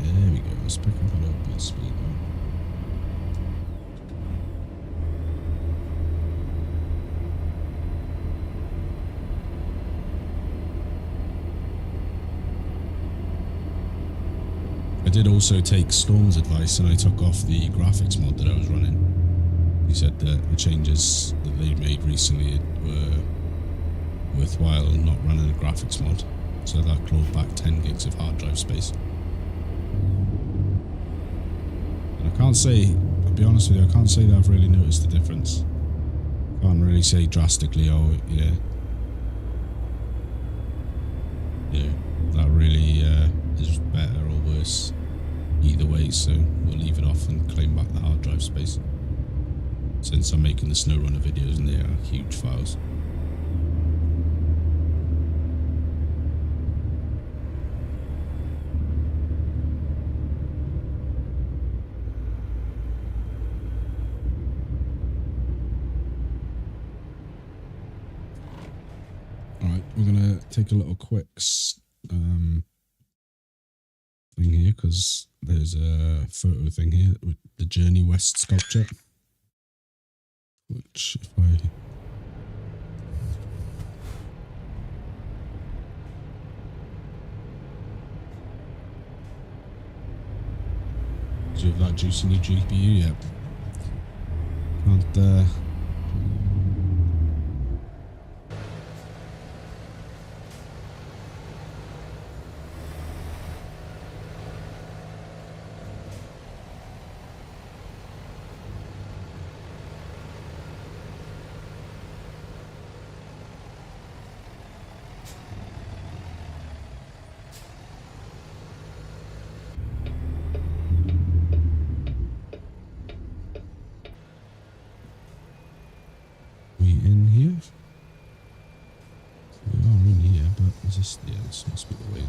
there we go. Let's pick up a little bit of speed now. I did also take Storm's advice and I took off the graphics mod that I was running. He said that the changes that they made recently were worthwhile not running a graphics mod, so that clawed back 10 gigs of hard drive space. And I can't say, I'll be honest with you, I can't say that I've really noticed the difference. Can't really say drastically, oh yeah, that really is better or worse either way, so we'll leave it off and claim back the hard drive space, since I'm making the SnowRunner videos and they are huge files. Alright, we're gonna take a little quick thing here, because there's a photo thing here with the Journey West sculpture, which if I do you have that juicy new GPU yet? Can't yeah, this must be the way.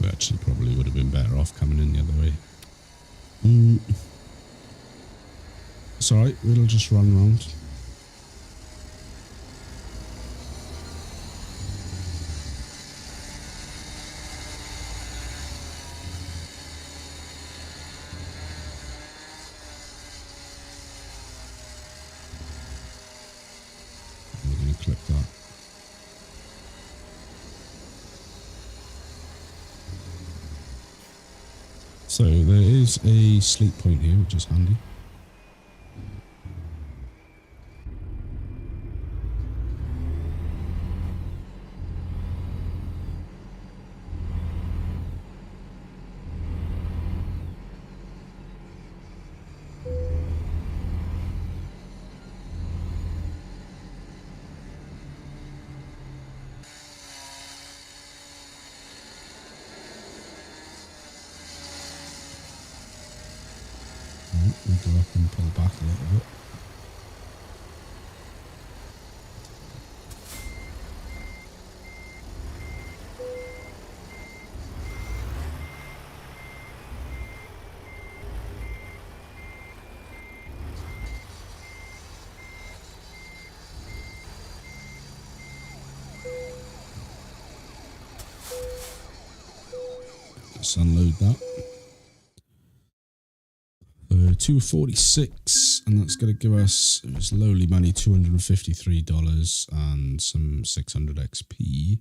We actually probably would have been better off coming in the other way. It's alright, we'll just run around. We're going to clip that. So there is a sleep point here, which is handy. We'll go up and pull back a little bit. Let's unload that. 246, and that's going to give us, it's lowly money, $253 and some 600 XP.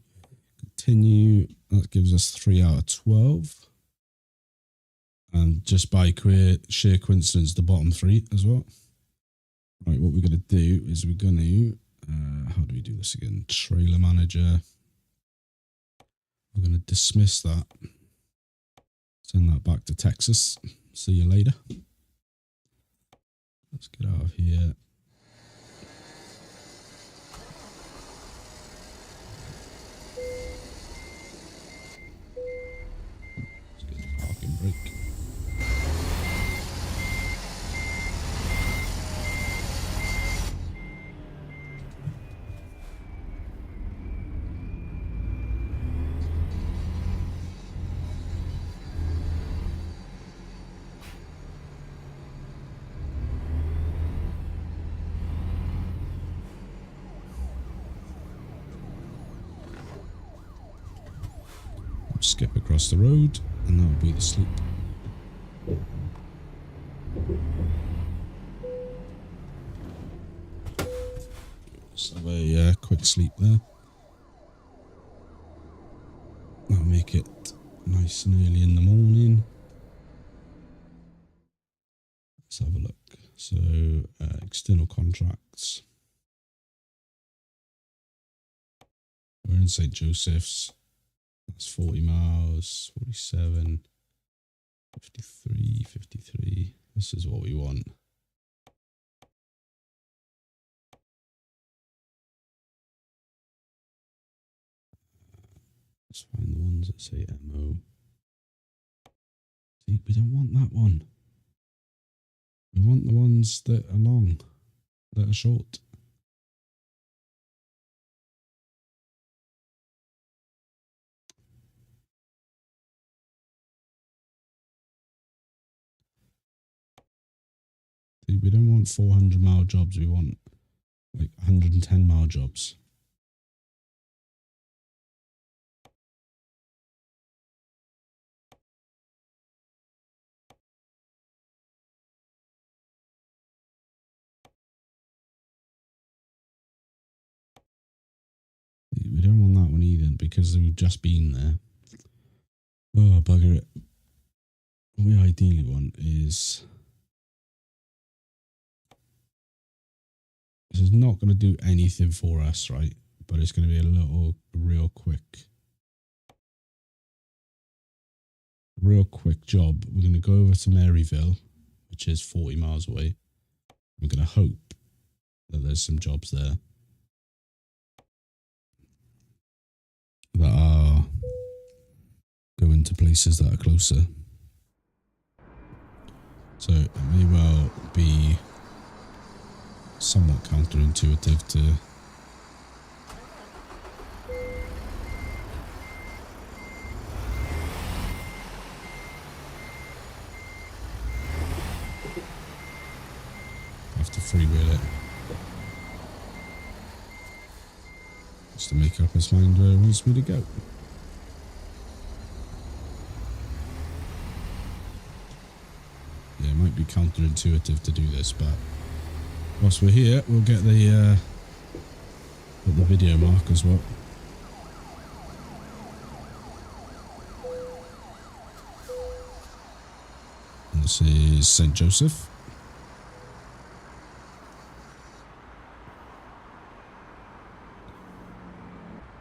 Continue. That gives us 3 out of 12. And just by sheer coincidence, the bottom 3 as well. Right, what we're going to do is we're going to, how do we do this again? Trailer manager. We're going to dismiss that. Send that back to Texas. See you later. Let's get out of here. Let's get the parking brake. Skip across the road, and that will be the sleep. Let's have a quick sleep there. That'll make it nice and early in the morning. Let's have a look. So, external contracts. We're in St. Joseph's. That's 40 miles, 47, 53, 53. This is what we want. Let's find the ones that say MO. See, we don't want that one. We want the ones that are long, that are short. We don't want 400-mile jobs, we want like 110-mile jobs. We don't want that one either because we've just been there. Oh, bugger it. What we ideally want is... This is not going to do anything for us, right? But it's going to be a real quick job. We're going to go over to Maryville, which is 40 miles away. We're going to hope that there's some jobs there that are going to places that are closer. So it may well be somewhat counterintuitive to have to freewheel it just to make up its mind where it wants me to go. Yeah, it might be counterintuitive to do this, but whilst we're here, we'll get the video mark as well. And this is St. Joseph.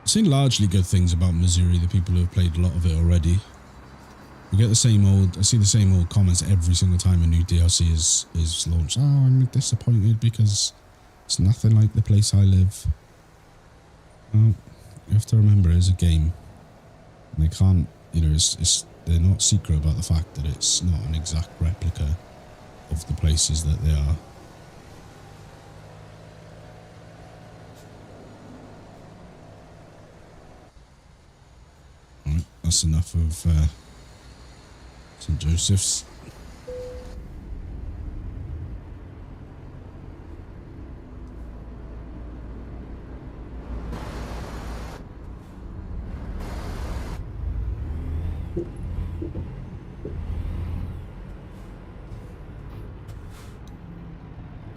I've seen largely good things about Missouri, the people who have played a lot of it already. We get the same old, I see the same old comments every single time a new DLC is launched. Oh, I'm disappointed because it's nothing like the place I live. Well, you have to remember it's a game. And they can't, they're not secret about the fact that it's not an exact replica of the places that they are. Alright, that's enough of St. Joseph's.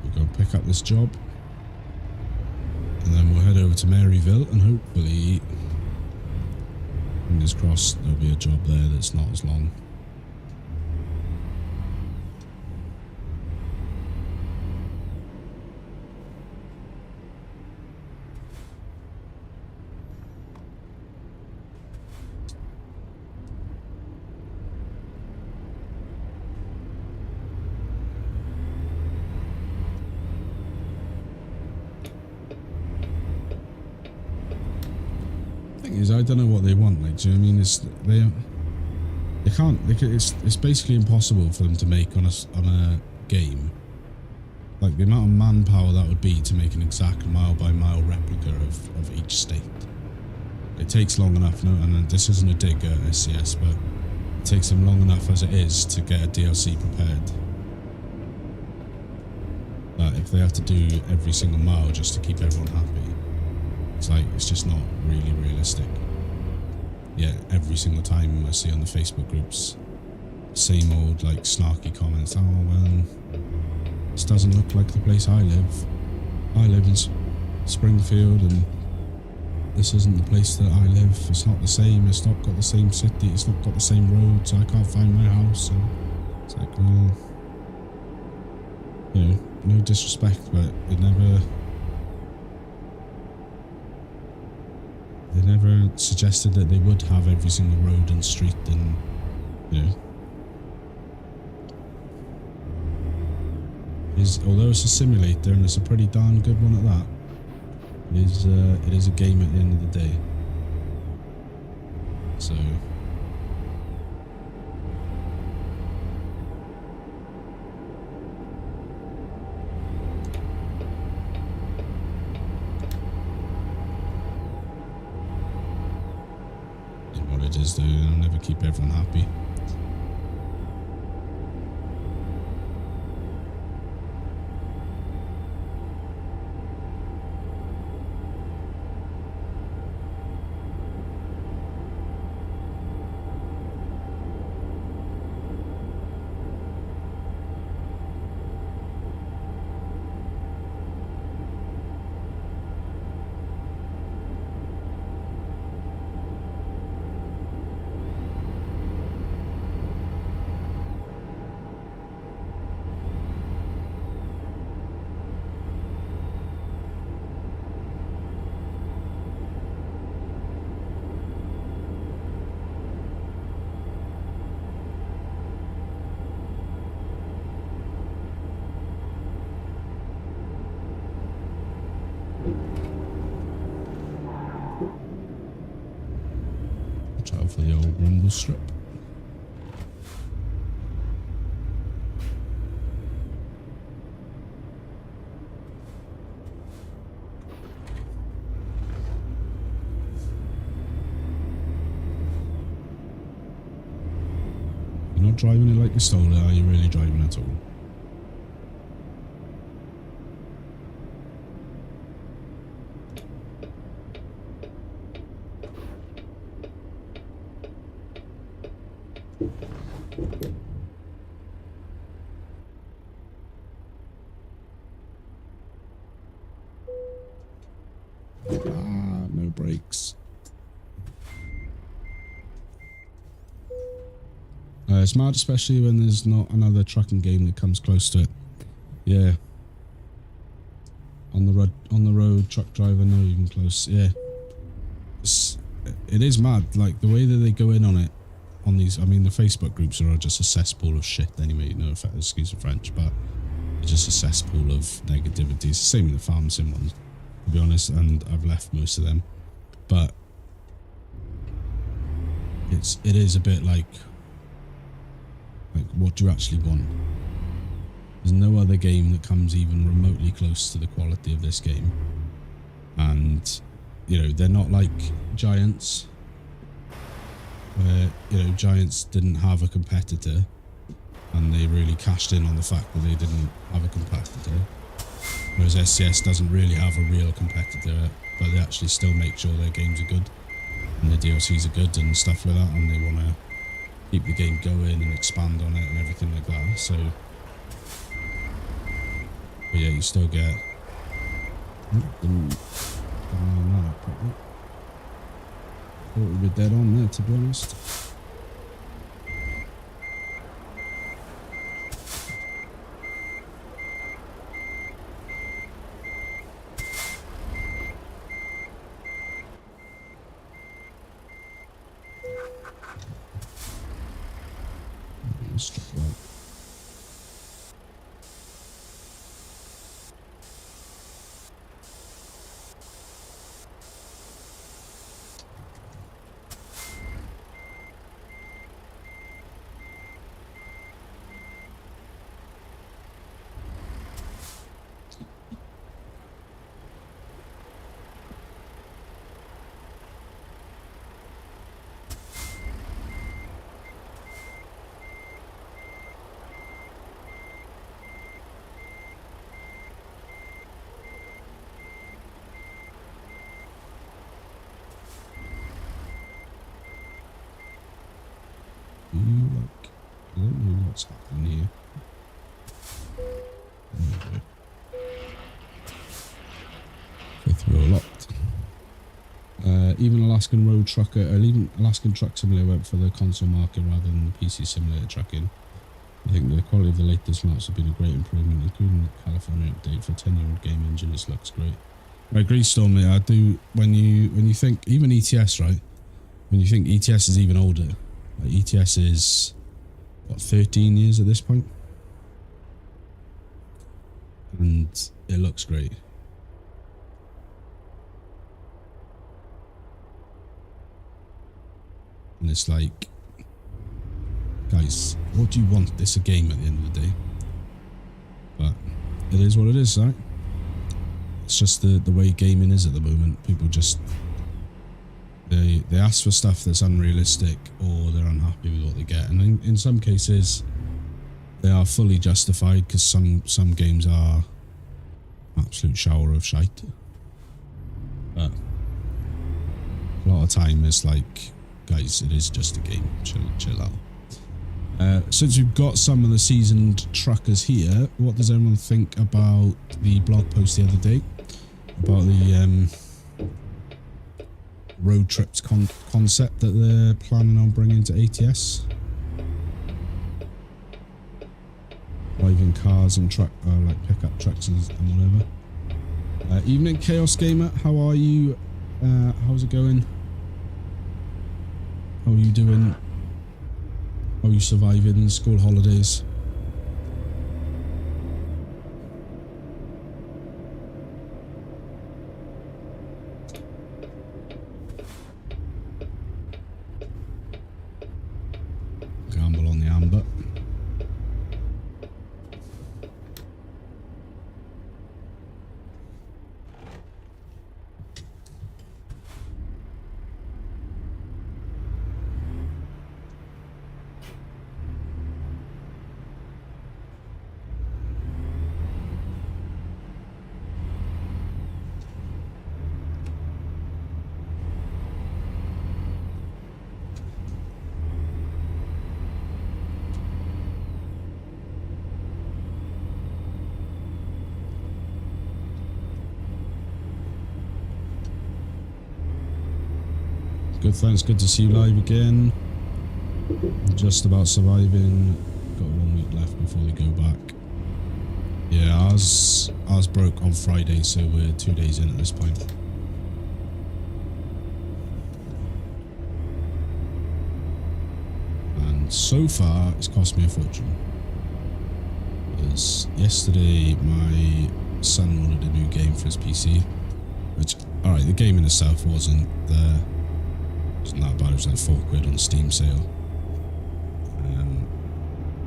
We'll go pick up this job. And then we'll head over to Maryville and hopefully, fingers crossed, there'll be a job there that's not as long. I don't know what they want. Like, do you know what I mean? They can't. It's basically impossible for them to make on a game. Like the amount of manpower that would be to make an exact mile-by-mile replica of each state. It takes long enough. No, and this isn't a dig at SCS, but it takes them long enough as it is to get a DLC prepared. But if they have to do every single mile just to keep everyone happy, it's just not really realistic. Yeah, every single time I see on the Facebook groups, same old like snarky comments. Oh well, this doesn't look like the place I live. I live in Springfield, and this isn't the place that I live. It's not the same. It's not got the same city. It's not got the same roads. I can't find my house. And it's like, well, you know, no disrespect, but it never. They never suggested that they would have every single road and street, and you know, although it's a simulator and it's a pretty darn good one at that, it is a game at the end of the day. So it is, though. I'll never keep everyone happy. Watch out for the old rumble strip. You're not driving it like you stole it, are you really driving at all? No brakes. It's mad, especially when there's not another trucking game that comes close to it. Yeah. On the road, truck driver, not even close. Yeah. It is mad, like the way that they go in on it. On these, I mean, the Facebook groups are just a cesspool of shit anyway, no excuse the French, but it's just a cesspool of negativity. It's the same with the farm sim ones, to be honest, and I've left most of them. But it is a bit like what do you actually want? There's no other game that comes even remotely close to the quality of this game. And, you know, they're not like Giants, where, you know, Giants didn't have a competitor and they really cashed in on the fact that they didn't have a competitor. Whereas SCS doesn't really have a real competitor, but they actually still make sure their games are good and their DLCs are good and stuff like that, and they want to, keep the game going and expand on it and everything like that. So, but yeah, you still get. Didn't line that up properly. Thought we were dead on there, to be honest. Let's check it out. I don't know what's happening here. Fifth row locked. Even Alaskan Road Trucker, or even Alaskan Truck Simulator went for the console market rather than the PC Simulator tracking. I think the quality of the latest maps have been a great improvement, including the California update for a 10-year-old game engine. This looks great. I agree, Stormy. I do. When you think even ETS, right? When you think ETS is even older, like ETS is what 13 years at this point, and it looks great. And it's like, guys, what do you want? This a game at the end of the day, but it is what it is, right? It's just the way gaming is at the moment. People just they ask for stuff that's unrealistic, or they're unhappy with what they get, and in some cases they are fully justified, because some games are absolute shower of shite. But a lot of time it's like, guys, it is just a game. Chill out. Since we've got some of the seasoned truckers here, what does everyone think about the blog post the other day about the road trips concept that they're planning on bringing to ATS? Driving cars and truck, like pickup trucks and whatever. Evening, Chaos Gamer. How are you? How's it going? How are you doing? How are you surviving school holidays? Gamble on the amber. Good, thanks. Good to see you live again. Just about surviving. Got 1 week left before they go back. Yeah, ours broke on Friday, so we're 2 days in at this point. And so far, it's cost me a fortune. Because yesterday, my son wanted a new game for his PC. Which, alright, the game in itself wasn't that bad. It was like £4 on Steam sale.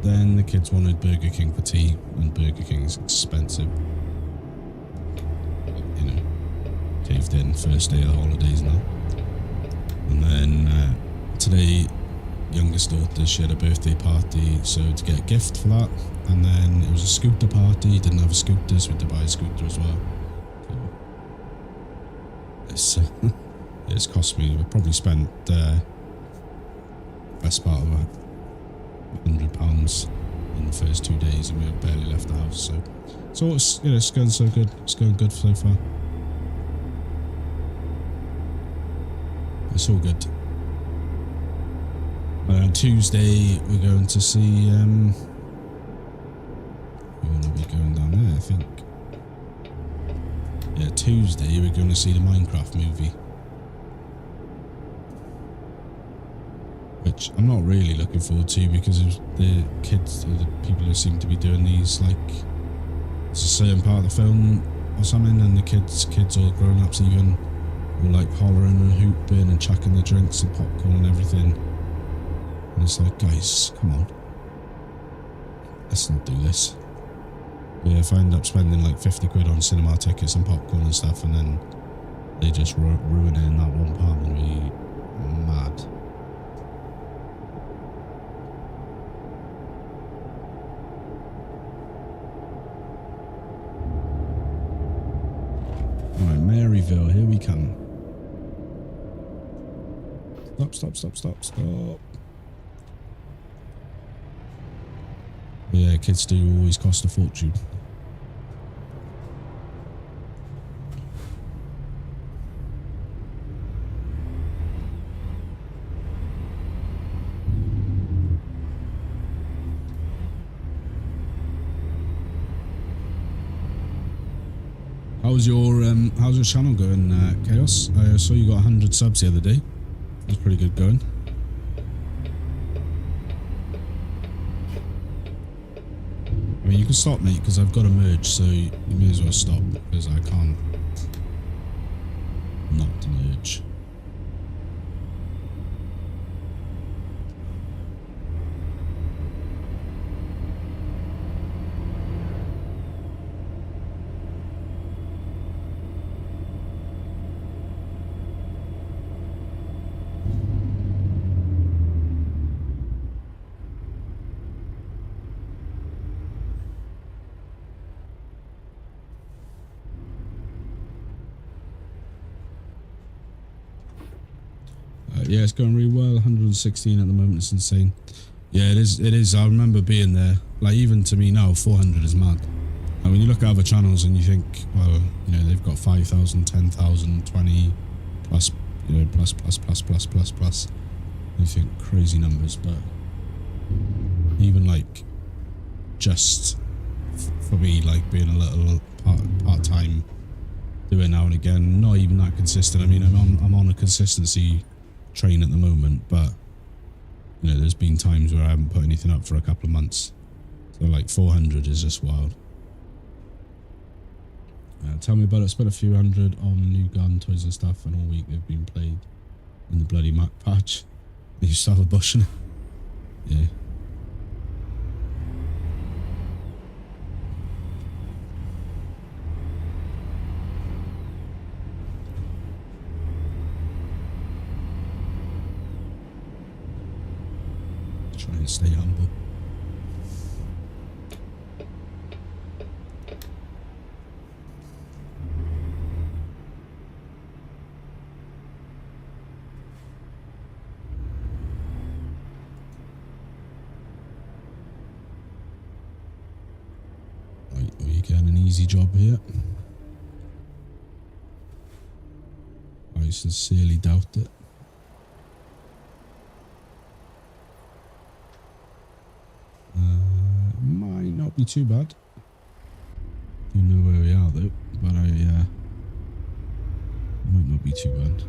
Then the kids wanted Burger King for tea, and Burger King is expensive. You know, caved in first day of the holidays now. And then today, youngest daughter, she had a birthday party, so to get a gift for that. And then it was a scooter party. Didn't have a scooter, so we had to buy a scooter as well. So it's cost me. We probably spent best part of £100 in the first 2 days, and we had barely left the house. So it's, you know, it's going so good. It's going good so far. It's all good. On Tuesday we're going to see. We're going to be going down there, I think. Yeah, Tuesday we're going to see the Minecraft movie, which I'm not really looking forward to because of the kids, or the people who seem to be doing these, like, it's a certain part of the film or something, and the kids or grown-ups even, were like hollering and hooping and chucking the drinks and popcorn and everything. And it's like, guys, come on, let's not do this. But yeah, if I end up spending like 50 quid on cinema tickets and popcorn and stuff, and then they just ruin it in that one part, and be mad. Alright, Maryville, here we come. Stop. Yeah, kids do always cost a fortune. How's your channel going, Chaos? I saw you got 100 subs the other day. It was pretty good going. I mean, you can stop, mate, because I've got to merge, so you may as well stop, because I can't not merge. Yeah, it's going really well. 116 at the moment. It's insane. Yeah, it is. I remember being there. Like, even to me now, 400 is mad. And when you look at other channels and you think, well, you know, they've got 5,000, 10,000, 20 plus, you know, plus. You think crazy numbers, but even like just for me, like being a little part-time, doing now and again, not even that consistent. I mean, I'm on a consistency train at the moment, but you know, there's been times where I haven't put anything up for a couple of months. So like 400 is just wild. Tell me about it. I spent a few hundred on new gun, toys and stuff, and all week they've been played in the bloody Mac patch. They used to have a bush in it. Yeah. Try and stay humble. Right, we get an easy job here. I sincerely doubt it. Might not be too bad. You know where we are though, but might not be too bad.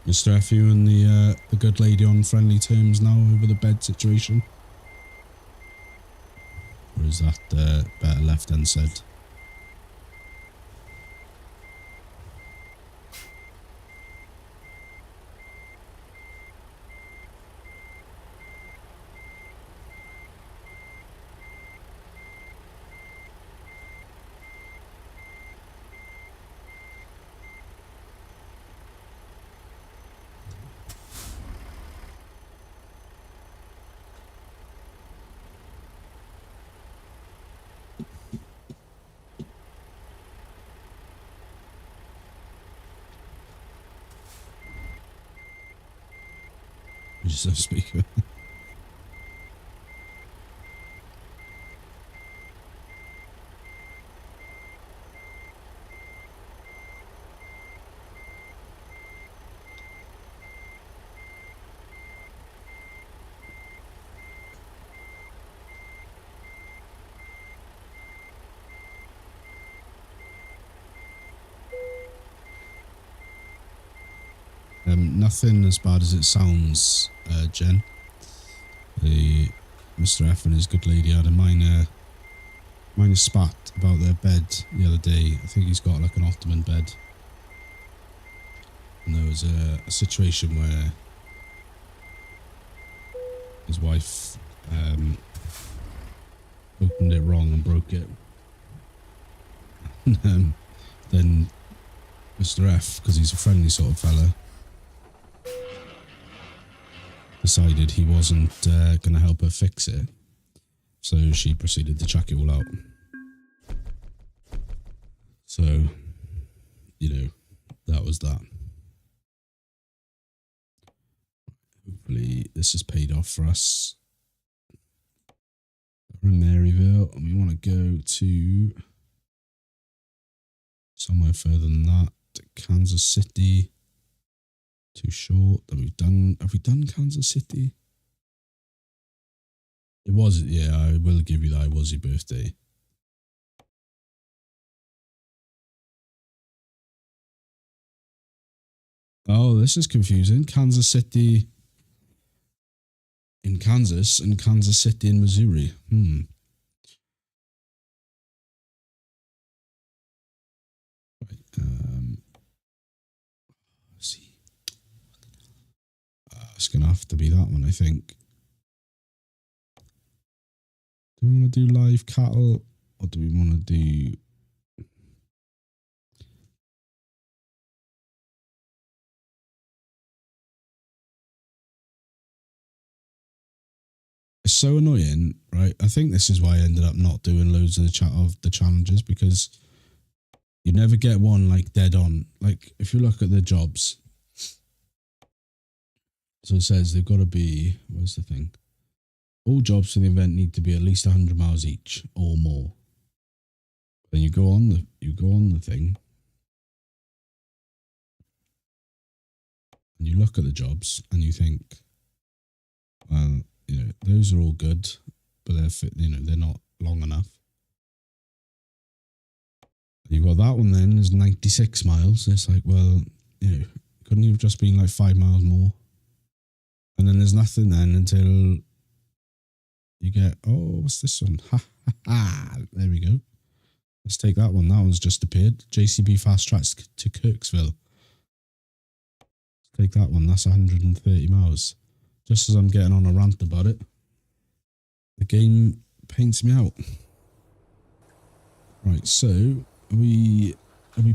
Mr. F, you and the good lady on friendly terms now over the bed situation? Or is that better left unsaid? Just a speaker. Nothing as bad as it sounds, Jen. Mr. F and his good lady had a minor spat about their bed the other day. I think he's got like an Ottoman bed. And there was a situation where his wife opened it wrong and broke it. And then Mr. F, because he's a friendly sort of fella, decided he wasn't going to help her fix it. So she proceeded to chuck it all out. So, you know, that was that. Hopefully this has paid off for us. We're in Maryville and we want to go to somewhere further than that. Kansas City. Too short. Have we done Kansas City? It was, yeah, I will give you that. It was your birthday. Oh, this is confusing. Kansas City in Kansas and Kansas City in Missouri. Right, let's see. It's going to have to be that one, I think. Do we want to do live cattle or do we want to do... It's so annoying, right? I think this is why I ended up not doing loads of the challenges, because you never get one like dead on. Like if you look at the jobs, so it says they've got to be, where's the thing? All jobs for the event need to be at least 100 miles each or more. Then you go on the thing and you look at the jobs and you think, well, you know, those are all good, but they're not long enough. You've got that one then, is 96 miles. It's like, well, you know, couldn't you have just been like 5 miles more? And then there's nothing then until you get, oh, what's this one? Ha ha ha. There we go. Let's take that one. That one's just appeared. JCB fast tracks to Kirksville. Let's take that one. That's 130 miles. Just as I'm getting on a rant about it, the game paints me out. Right, so are we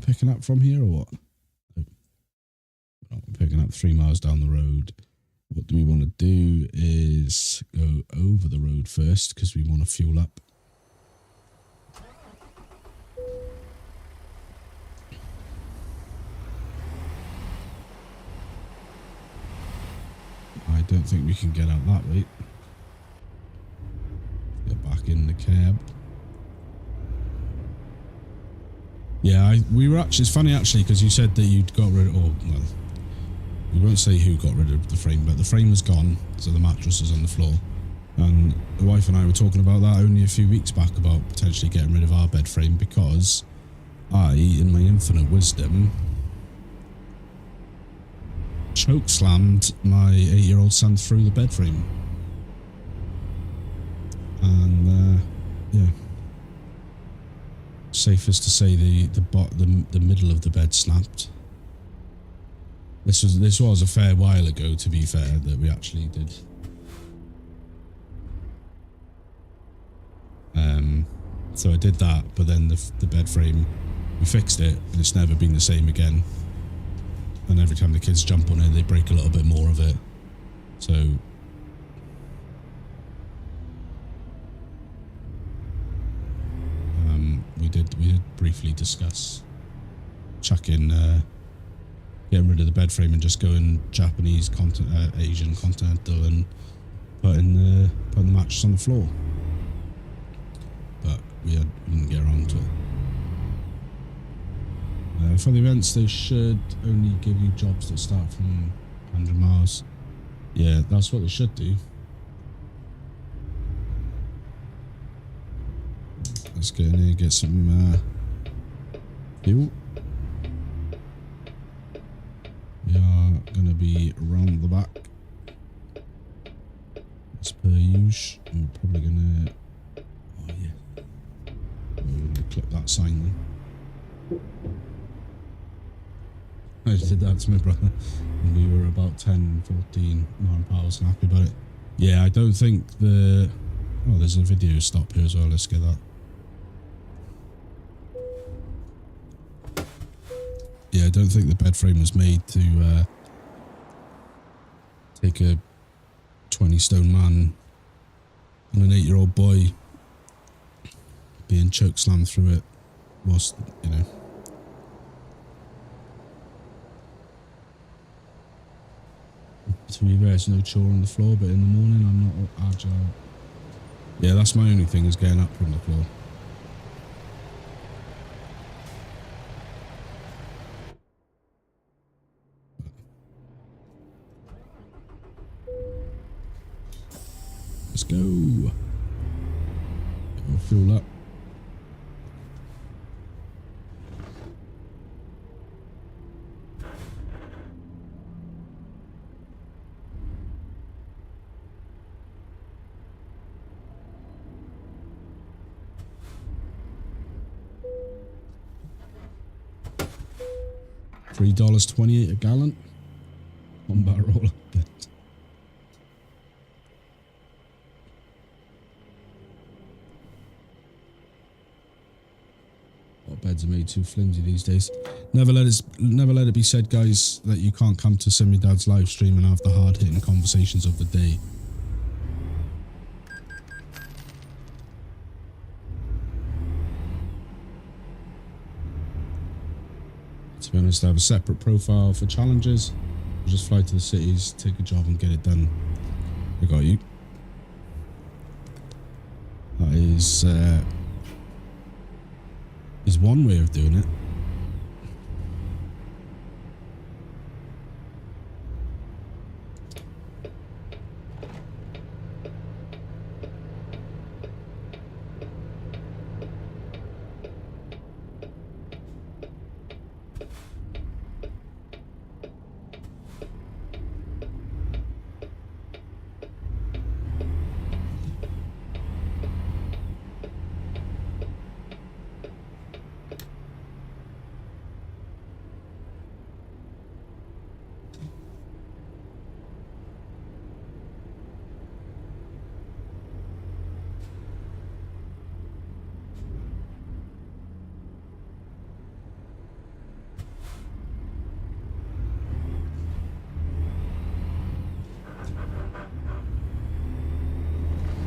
picking up from here or what? No. We're not picking up 3 miles down the road. What do we want to do is go over the road first because we want to fuel up. I don't think we can get out that way. Get back in the cab. Yeah, we were actually, it's funny actually because you said that you'd got rid of, well, we won't say who got rid of the frame, but the frame was gone, so the mattress is on the floor. And the wife and I were talking about that only a few weeks back, about potentially getting rid of our bed frame, because I, in my infinite wisdom, choke slammed my 8-year-old son through the bed frame. And yeah, safest to say the middle of the bed snapped. This was a fair while ago, to be fair, that we actually did. So I did that, but then the bed frame, we fixed it, and it's never been the same again. And every time the kids jump on it, they break a little bit more of it. So we did briefly discuss chucking, getting rid of the bed frame and just going Japanese, Asian, continental, and putting the mattress on the floor. But we didn't get around to it. For the events, they should only give you jobs that start from 100 miles. Yeah, that's what they should do. Let's get in here, get some fuel. We are going to be around the back as per usual. We're probably going to... Oh yeah. We're going to clip that sign then. I just did that to my brother and we were about 10, 14 miles and happy about it. Yeah, I don't think the... Oh, there's a video stop here as well. Let's get that. Yeah, I don't think the bed frame was made to take a 20-stone man and an 8-year-old boy being choke slammed through it whilst, you know. To be fair, there's no chore on the floor, but in the morning I'm not agile. Yeah, that's my only thing, is getting up from the floor. Let's go. We'll fuel up. $3.28 a gallon. One bar roll up bed. Beds are made too flimsy these days. Never let it be said, guys, that you can't come to Send Me Dad's live stream and have the hard-hitting conversations of the day. To be honest, I have a separate profile for challenges. I'll just fly to the cities, take a job and get it done. I got you. That is one way of doing it.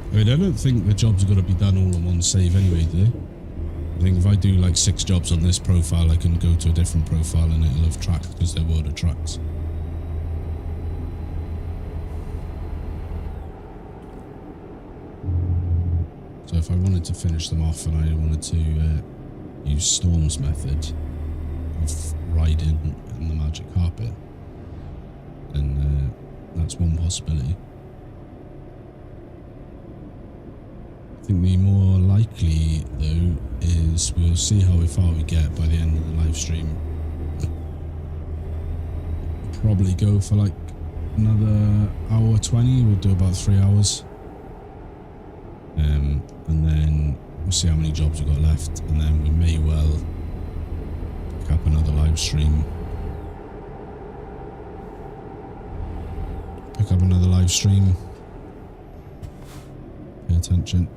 I mean, I don't think the jobs are going to be done all in one save anyway, do they? I think if I do like 6 jobs on this profile, I can go to a different profile and it'll have tracked because there were the tracks. So if I wanted to finish them off and I wanted to use Storm's method of riding in the magic carpet, then that's one possibility. I think the more likely, though, is we'll see how far we get by the end of the live stream. Probably go for like another hour 20, we'll do about 3 hours. And then we'll see how many jobs we've got left, and then we may well pick up another live stream. Pick up another live stream. Pay attention.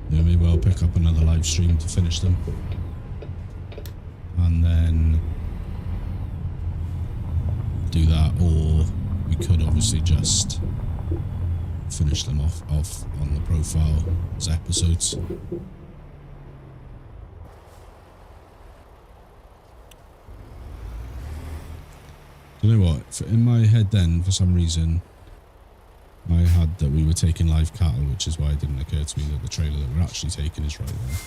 Then we will pick up another live stream to finish them, and then do that, or we could obviously just finish them off on the profile as episodes. You know what? In my head then, for some reason, I had that we were taking live cattle, which is why it didn't occur to me that the trailer that we're actually taking is right there.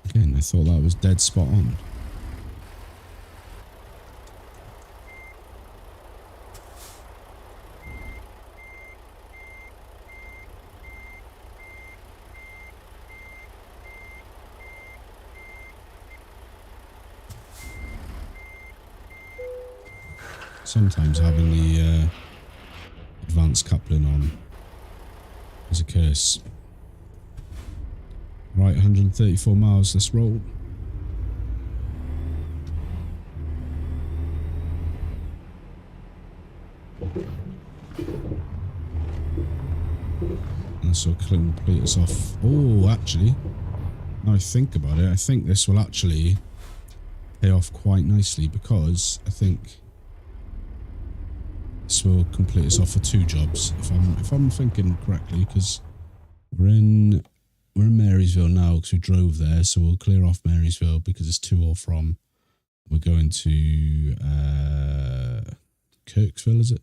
Again, I thought that was dead spot on. Sometimes having the advanced coupling on is a curse. Right, 134 miles, let's roll. This will complete us off. Oh, actually, now I think about it, I think this will actually pay off quite nicely, because I think this will complete us off for 2 jobs, if I'm thinking correctly, because we're in Marysville now because we drove there, so we'll clear off Marysville because it's to or from. We're going to Kirksville, is it?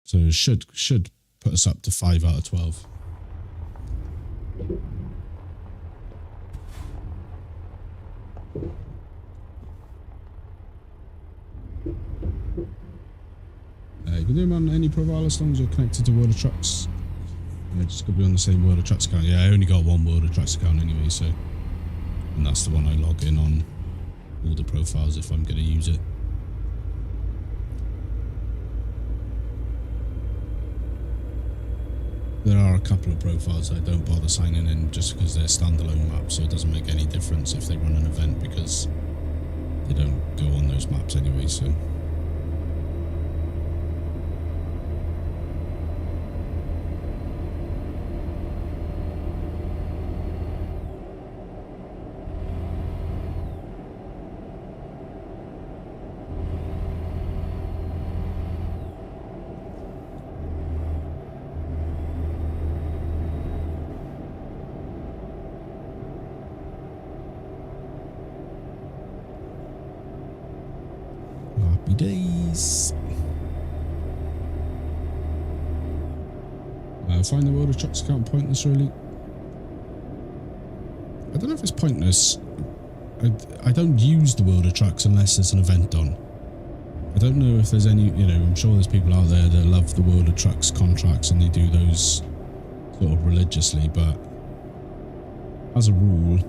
So it should put us up to 5 out of 12. You can do them on any profile as long as you're connected to World of Trucks. Just got to be on the same World of Trucks account. Yeah, I only got one World of Trucks account anyway, so... And that's the one I log in on all the profiles if I'm going to use it. There are a couple of profiles I don't bother signing in just because they're standalone maps, so it doesn't make any difference if they run an event because they don't go on those maps anyway, so... days. I find the World of Trucks account pointless, really. I don't know if it's pointless. I don't use the World of Trucks unless there's an event on. I don't know if there's any, you know, I'm sure there's people out there that love the World of Trucks contracts and they do those sort of religiously, but as a rule,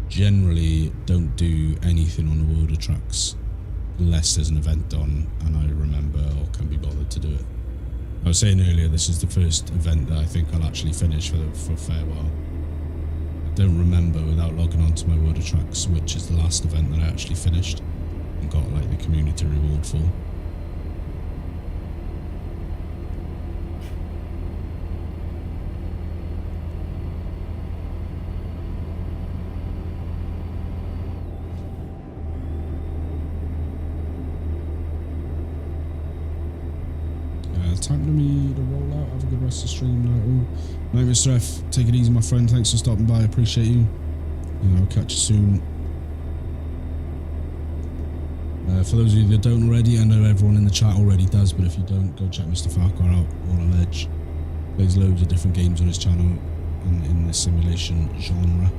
generally don't do anything on the World of Trucks unless there's an event on and I remember or can be bothered to do it. I was saying earlier, this is the first event that I think I'll actually finish for a fair while. I don't remember without logging on to my World of Trucks which is the last event that I actually finished and got like the community reward for. Time for me to roll out. Have a good rest of the stream now. Night, Mr. F. Take it easy, my friend. Thanks for stopping by. I appreciate you. I'll catch you soon. For those of you that don't already, I know everyone in the chat already does, but if you don't, go check Mr. Farquhar out on Ledge. Plays loads of different games on his channel in the simulation genre.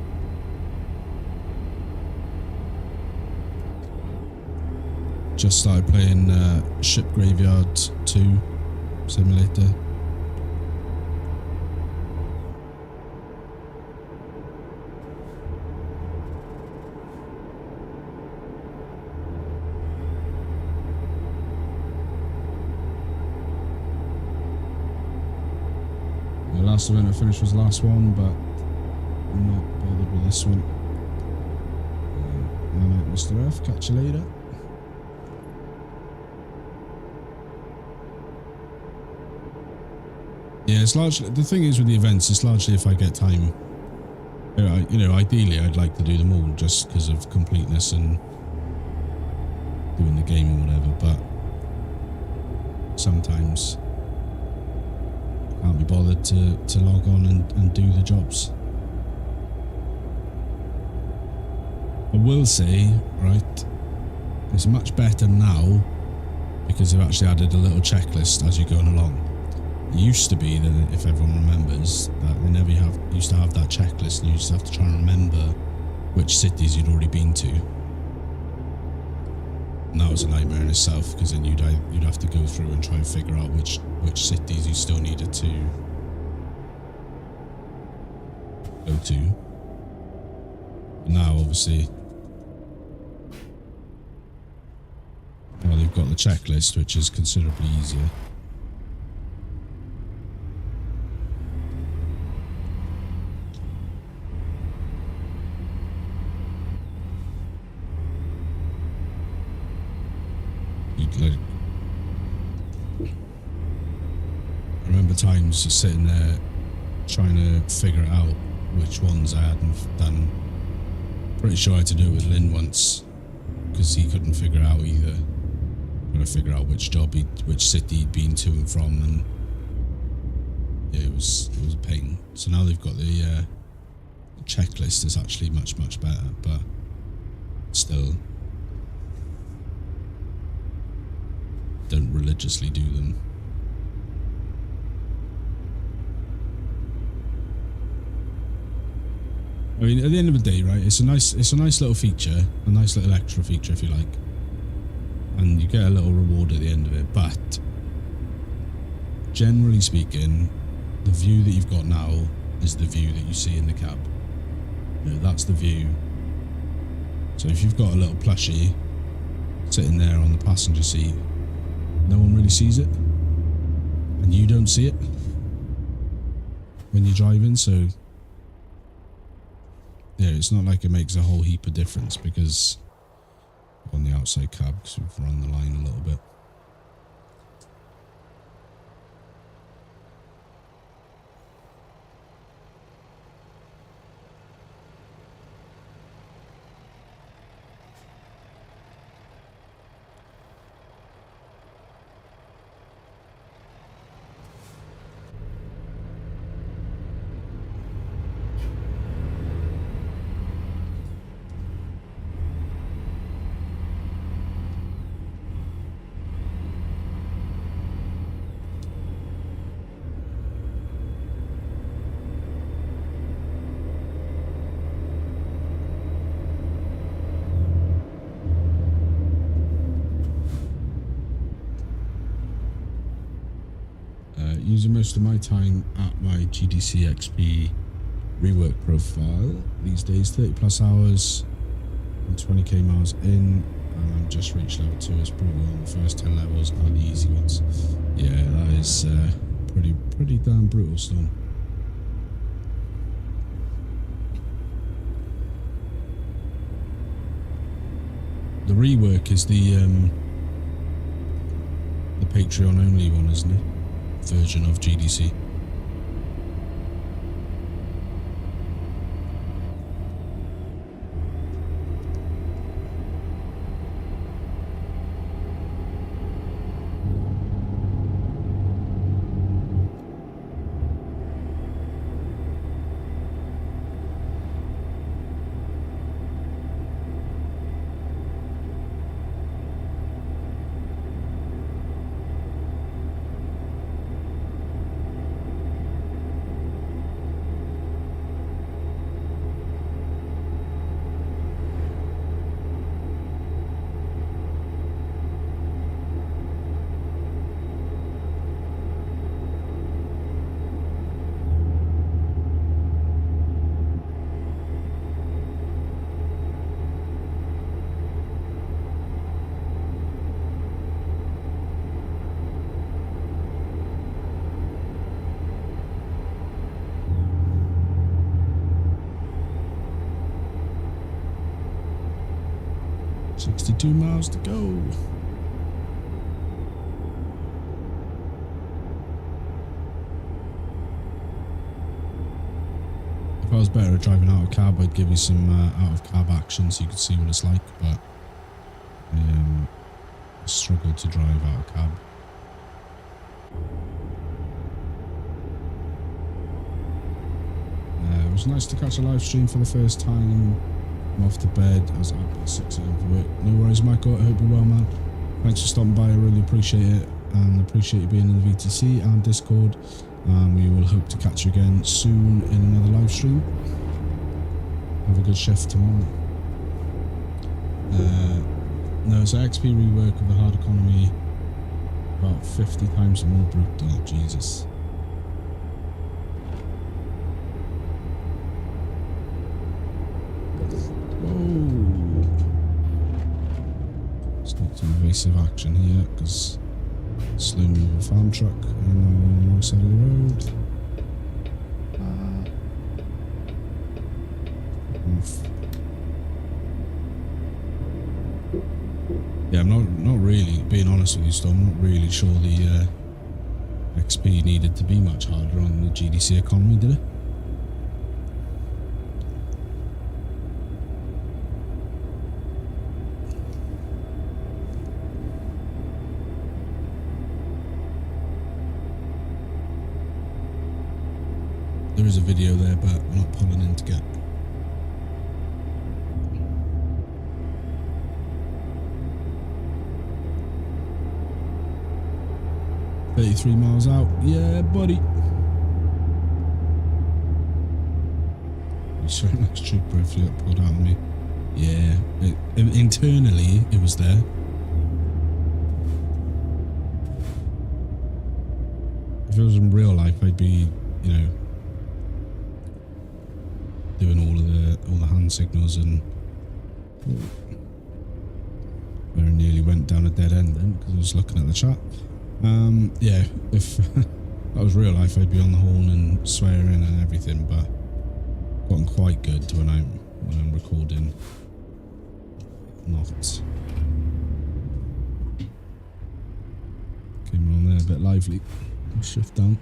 Just started playing Ship Graveyard 2 Simulator. last event I finished was the last one, but I'm not bothered with this one. Alright, Mr. F, catch you later. Yeah, it's largely, the thing is with the events, it's largely if I get time. You know, ideally I'd like to do them all just because of completeness and doing the game or whatever, but sometimes I can't be bothered to log on and do the jobs. I will say, right, it's much better now because they've actually added a little checklist as you're going along. It used to be that, if everyone remembers, that they never used to have that checklist, and you used to have to try and remember which cities you'd already been to. And that was a nightmare in itself, because then you'd have to go through and try and figure out which cities you still needed to go to. But now, obviously, well, they've got the checklist, which is considerably easier. Like, I remember times just sitting there trying to figure out which ones I hadn't done. Pretty sure I had to do it with Lynn once because he couldn't figure it out either. Trying to figure out which city he'd been to and from, and yeah, it was a pain. So now they've got the checklist is actually much better, but still. Don't religiously do them. I mean, at the end of the day, right? It's a nice little feature, a nice little extra feature, if you like, and you get a little reward at the end of it. But generally speaking, the view that you've got now is the view that you see in the cab. You know, that's the view. So if you've got a little plushie sitting there on the passenger seat, no one really sees it, and you don't see it when you're driving, so yeah, it's not like it makes a whole heap of difference because on the outside cab, because we've run the line a little bit. Using most of my time at my GDC XP rework profile these days, 30 plus hours and 20k miles in, and I've just reached level 2 as brutal, and the first 10 levels are the easy ones. Yeah, that is pretty damn brutal, Storm. The rework is the Patreon only one, isn't it? Version of GDC. 62 miles to go. If I was better at driving out of cab, I'd give you some out of cab action so you could see what it's like, but I struggle to drive out of cab. It was nice to catch a live stream for the first time. I'm off to bed. I was up at 6 a.m. for work. No worries, Michael. I hope you're well, man. Thanks for stopping by. I really appreciate it, and appreciate you being in the VTC and Discord. We will hope to catch you again soon in another live stream. Have a good shift tomorrow. No, it's an XP rework of the hard economy. About 50 times more brutal. Jesus. Whoa. Let's take some evasive action here, because slow move a farm truck on the wrong side of the road. Yeah, I'm not really, being honest with you, Storm, I'm not really sure the XP needed to be much harder on the GDC economy, did it? There is a video there, but we're not pulling in to get. $33 miles out. Yeah, buddy. You saw a nice trooper if you got pulled out on me. Yeah, internally it was there. If it was in real life, I'd be, you know, doing all the hand signals, and very nearly went down a dead end then because I was looking at the chat. Yeah, if that was real life, I'd be on the horn and swearing and everything, but gotten quite good when I'm recording. Not. Came on there a bit lively. Shift down.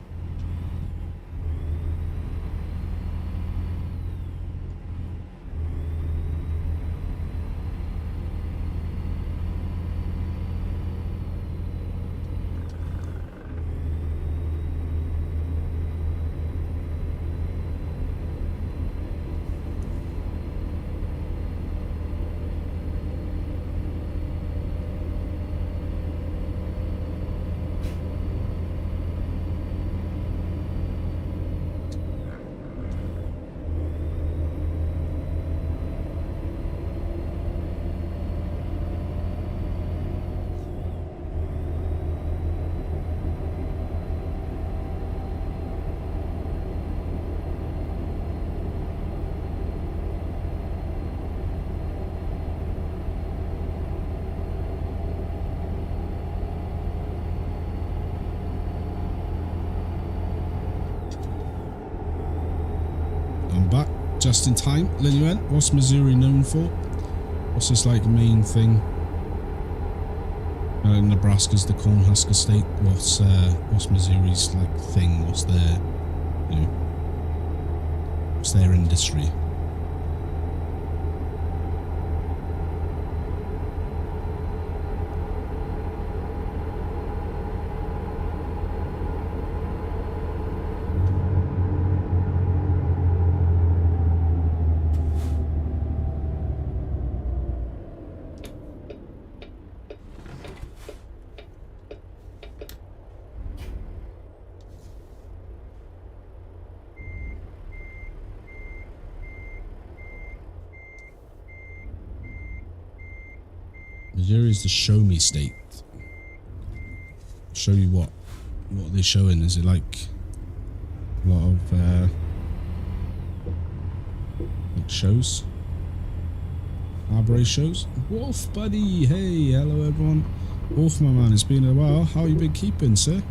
Just in time, Linuent. What's Missouri known for? What's this like main thing? Nebraska's the Cornhusker state. What's Missouri's like thing? What's their, you know, what's their industry? Missouri is the show me state. Show you what are they showing? Is it like a lot of like shows? Arboret shows? Wolf buddy, hey, hello everyone. Wolf my man, it's been a while. How you been keeping, sir?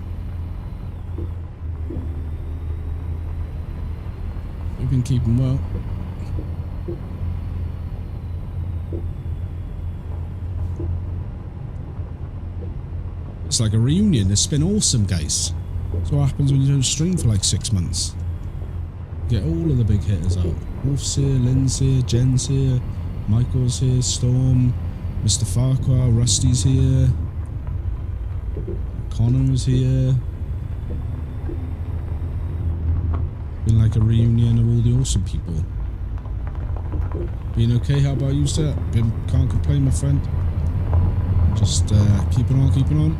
We've been keeping well. It's like a reunion. It's been awesome, guys. That's what happens when you don't stream for like 6 months. Get all of the big hitters out. Wolf's here, Lynn's here, Jen's here, Michael's here, Storm, Mr. Farquhar, Rusty's here, Connor's here. Been like a reunion of all the awesome people. Been okay? How about you, sir? Can't complain, my friend. Just keeping on, keeping on.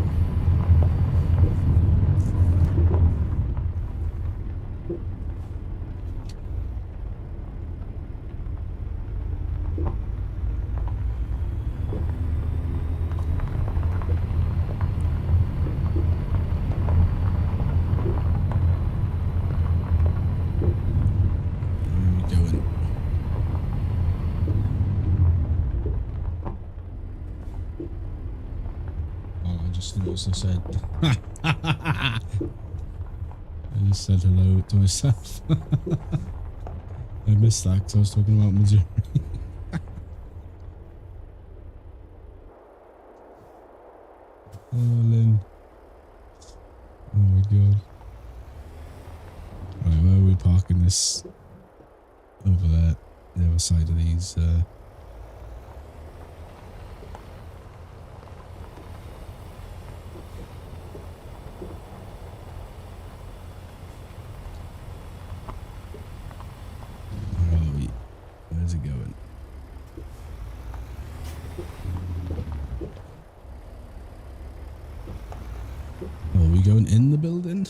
I said I just said hello to myself. I missed that because I was talking about Missouri. Oh, Lynn. Oh my god. Right, where are we parking this? Over there, the other side of these Where's it going? Oh, are we going in the building?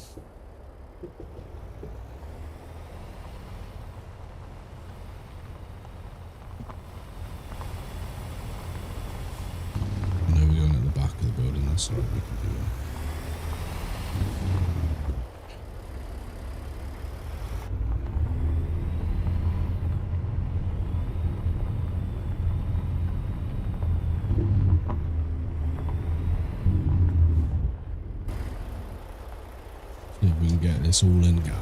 No, we're going at the back of the building. That's all right, we can do that. We can get this all in, Gab.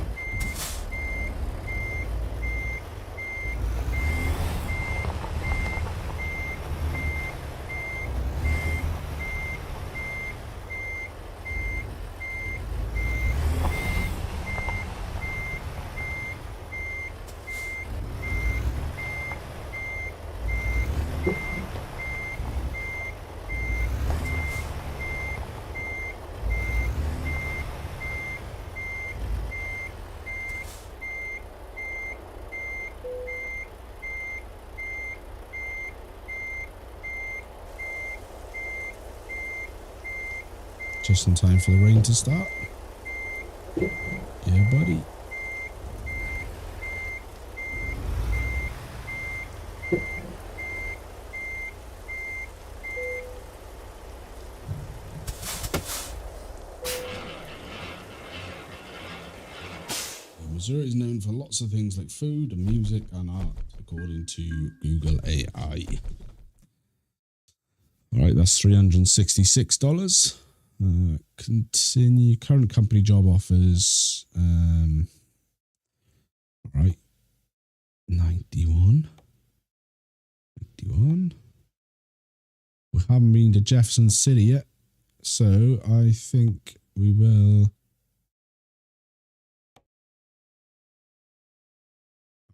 Just in time for the rain to start. Yeah, buddy. Missouri is known for lots of things like food and music and art, according to Google AI. All right, that's $366. Continue. Current company job offers. All right. 91. We haven't been to Jefferson City yet, so I think we will.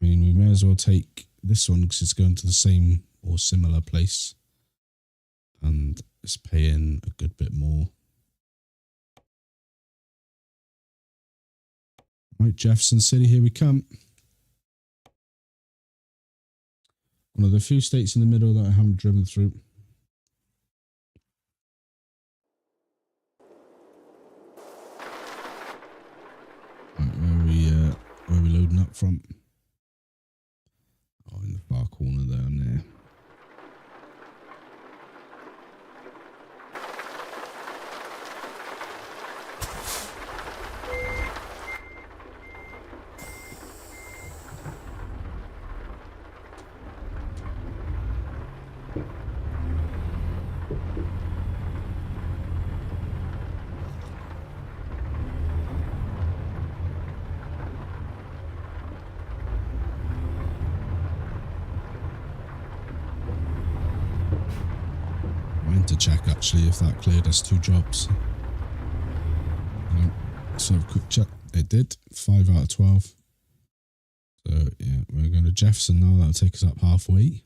I mean, we may as well take this one because it's going to the same or similar place, and it's paying a good bit more. Right, Jefferson City, here we come. One of the few states in the middle that I haven't driven through. Right, where are we loading up from? Oh, in the far corner down there. To check actually if that cleared us 2 jobs. So quick check, it did. 5 out of 12. So yeah, we're going to Jefferson now. That'll take us up halfway.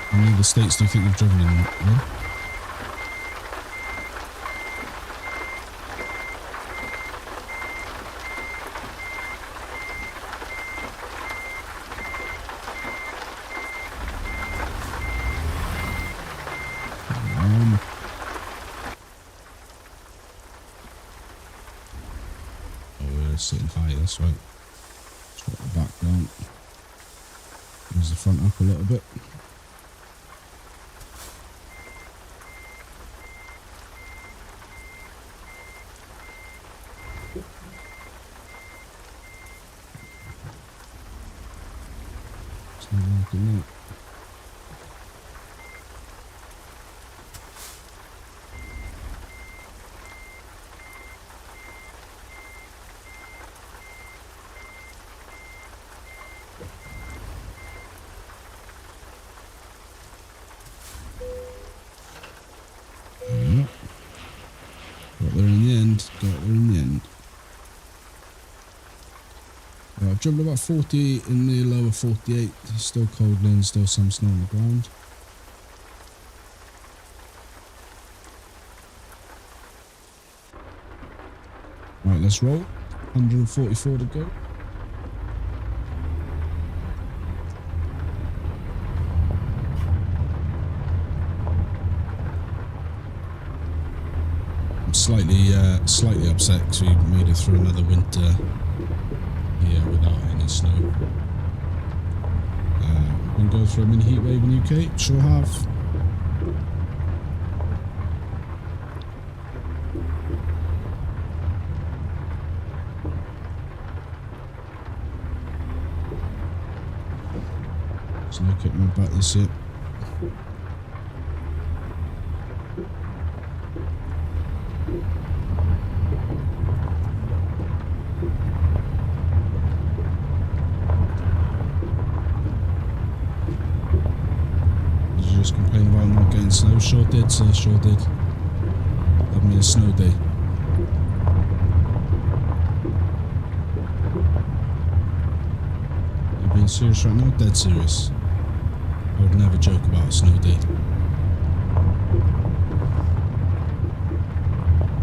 How many of the states do you think you've driven in? Will? Oh, we're sitting high, that's right. Drop the back down. Raise the front up a little bit. It's not working out. Got there in the end. I've jumped about 40 in the lower 48. Still cold wind, still some snow on the ground. Right, let's roll. 144 to go. Slightly upset because we made it through another winter here without any snow. We're going to go for a mini heat wave in UK. Sure have. There's no kicking my back this year. Complain about not getting snow. Sure did, sir, sure did. Had me a snow day. You being serious right now? Dead serious. I would never joke about a snow day.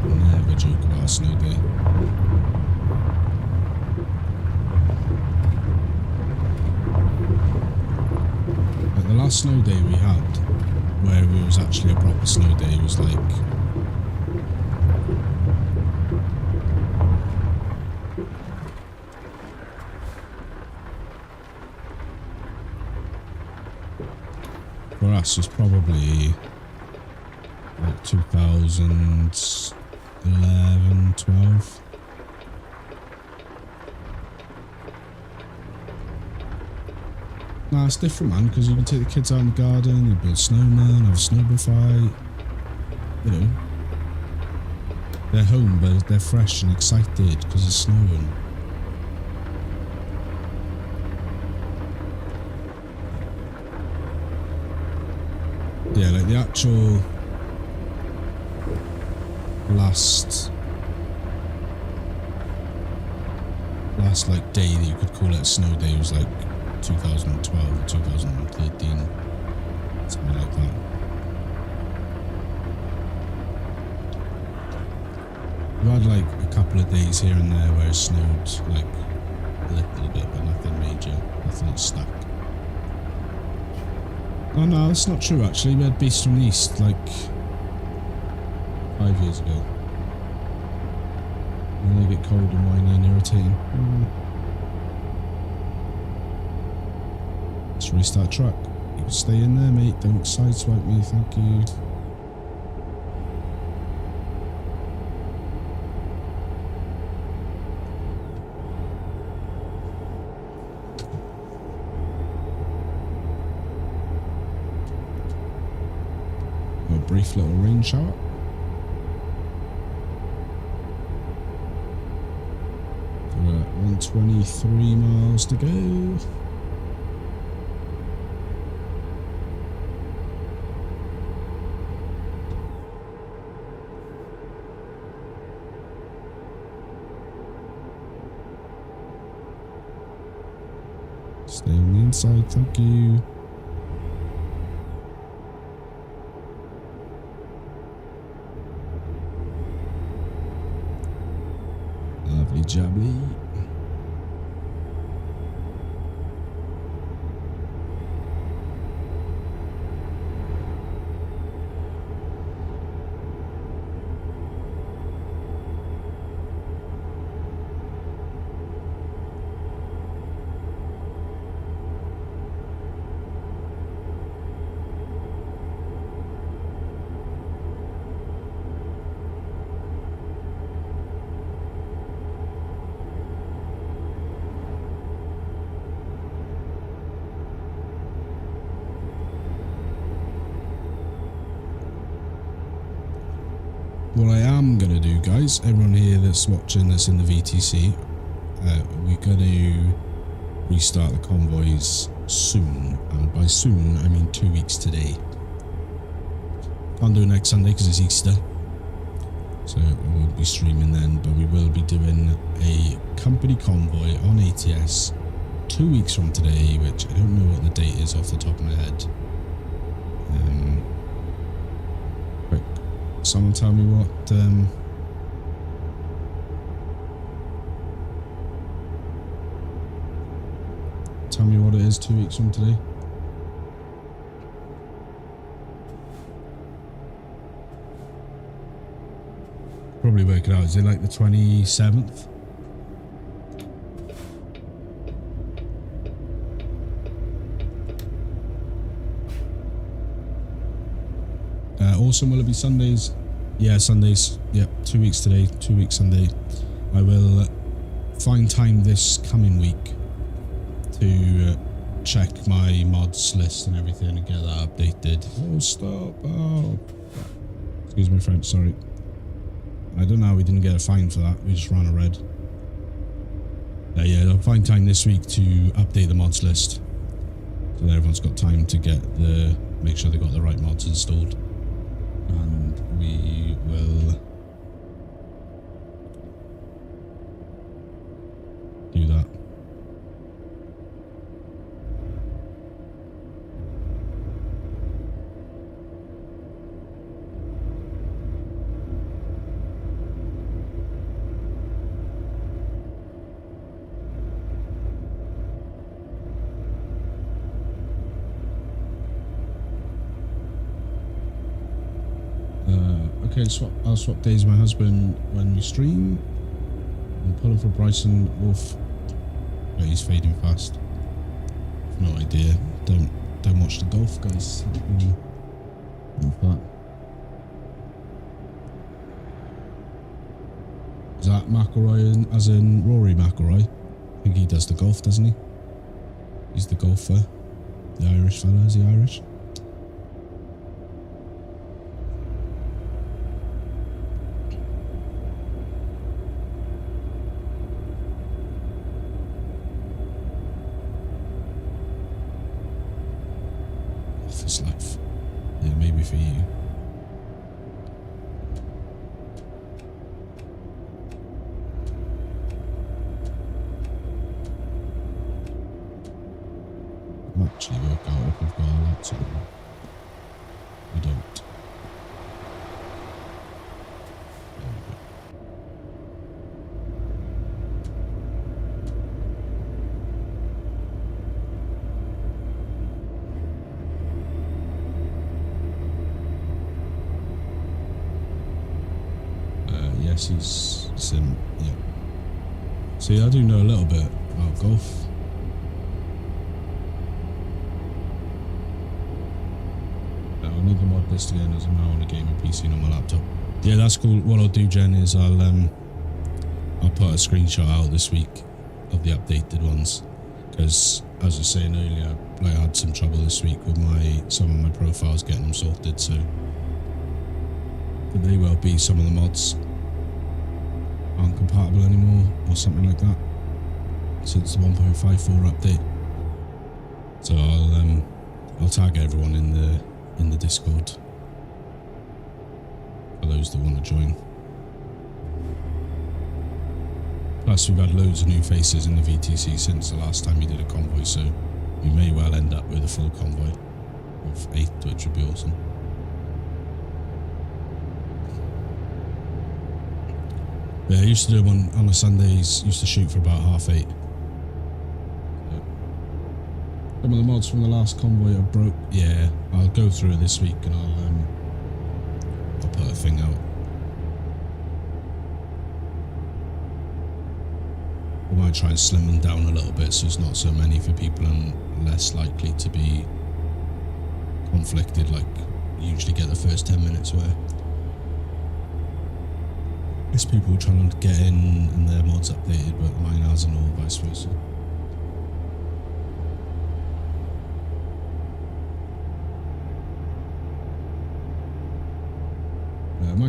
Never joke about a snow day. Like the last snow day we had, where it was actually a proper snow day, was like for us was probably like 2011, 12. Nah, it's different, man, because you can take the kids out in the garden, you build snowmen, have a snowball fight. You know, they're home, but they're fresh and excited because it's snowing. Yeah, like the actual last like day that you could call it a snow day was like 2012 or 2013, something like that. We've had like a couple of days here and there where it snowed like a little bit, but nothing major, nothing that's stuck. Oh no, that's not true actually. We had beasts from the east like 5 years ago. And they get cold and whiny and irritating. Let's restart track. You can stay in there, mate. Don't sideswipe me, thank you. A brief little rain shower. We're at 123 miles to go. Stay on the inside, thank you. Lovely jubbly. What I am going to do, guys, everyone here that's watching that's in the VTC, we're going to restart the convoys soon. And by soon, I mean 2 weeks today. Can't do it next Sunday because it's Easter. So we won't be streaming then, but we will be doing a company convoy on ATS 2 weeks from today, which I don't know what the date is off the top of my head. Someone tell me what it is 2 weeks from today. Probably work it out. Is it like the 27th? Awesome. Will it be Sundays? Yeah, Sundays. Yep, 2 weeks today, 2 weeks Sunday. I will find time this coming week to check my mods list and everything and get that updated. Oh, stop. Oh. Excuse me, French, sorry. I don't know how we didn't get a fine for that. We just ran a red. Yeah, I'll find time this week to update the mods list so that everyone's got time to make sure they got the right mods installed. And we will do that. Okay, I'll swap days with my husband when we stream. I'm pulling for Bryson Wolf. But he's fading fast. No idea. Don't watch the golf, guys. That. Is that McElroy as in Rory McElroy? I think he does the golf, doesn't he? He's the golfer. The Irish fella, is he Irish? Office life. Yeah, maybe for you. actually work out if we've got our lights on. We don't. There we go. Yes, he's sim. Yeah. See, I do know a little bit about golf. I need to mod this again as I'm now on a gaming PC and on my laptop. Yeah, that's cool. What I'll do, Jen, is I'll put a screenshot out this week of the updated ones, because as I was saying earlier, I had some trouble this week with some of my profiles getting them sorted, so it may well be some of the mods aren't compatible anymore or something like that since the 1.54 update. So I'll tag everyone in the Discord for those that want to join. Plus we've had loads of new faces in the VTC since the last time we did a convoy, so we may well end up with a full convoy of 8, which would be awesome. Yeah, I used to do them on a Sundays, used to shoot for about 8:30. Some of the mods from the last convoy are broke. Yeah, I'll go through it this week and I'll put a thing out. I might try and slim them down a little bit so it's not so many for people and less likely to be conflicted, like you usually get the first 10 minutes where it's people trying to get in and their mod's updated but mine hasn't, or vice versa.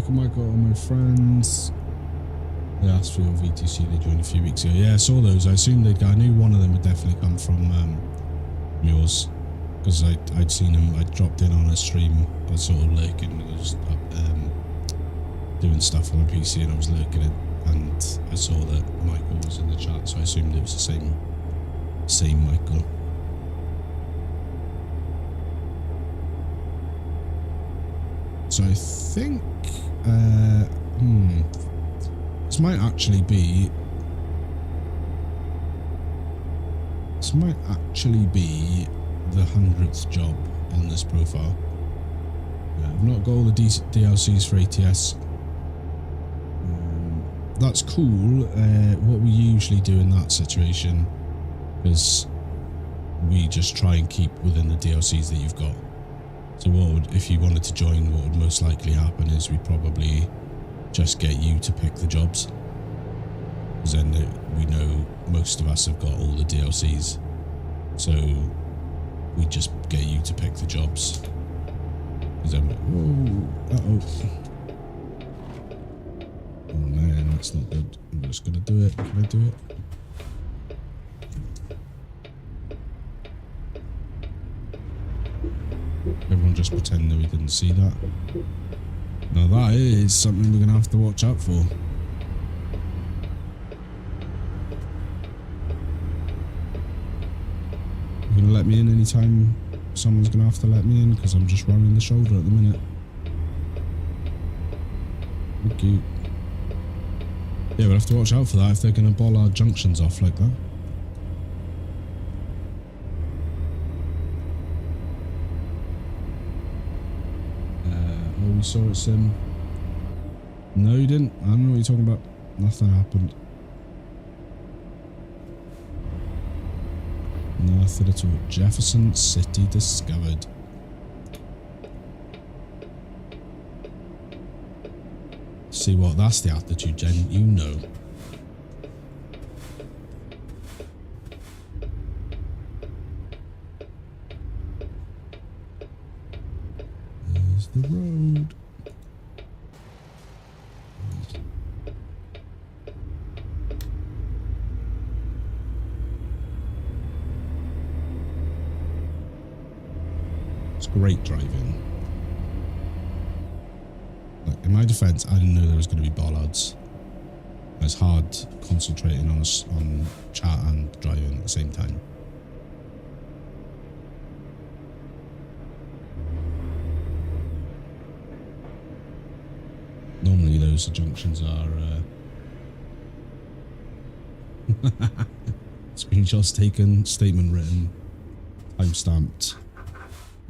Michael, all my friends. They asked for your VTC, they joined a few weeks ago. Yeah, I saw those. I assumed I knew one of them would definitely come from yours, because I'd seen him. I dropped in on a stream. I was sort of lurking. I was doing stuff on my PC and I was lurking it, and I saw that Michael was in the chat, so I assumed it was the same Michael. So I think this might actually be the 100th job on this profile. I've not got all the DLCs for ATS. That's cool. What we usually do in that situation is we just try and keep within the DLCs that you've got. So if you wanted to join, what would most likely happen is we'd probably just get you to pick the jobs, because then we know most of us have got all the DLCs, so we just get you to pick the jobs. Because then oh man, that's not good. I'm just gonna do it. Can I do it? Everyone just pretend that we didn't see that. Now that is something we're going to have to watch out for. You're going to let me in anytime someone's going to have to let me in, because I'm just running the shoulder at the minute. Thank you. Yeah, we'll have to watch out for that if they're going to boll our junctions off like that. We saw it, Sim. No, you didn't. I don't know what you're talking about. Nothing happened. Nothing at all. Jefferson City discovered. See what? That's the attitude, Jen. You know. There's the road. It's great driving. Like, in my defense, I didn't know there was going to be bollards. It's hard concentrating on chat and driving at the same time. emergency junctions are screenshots taken, statement written, time stamped,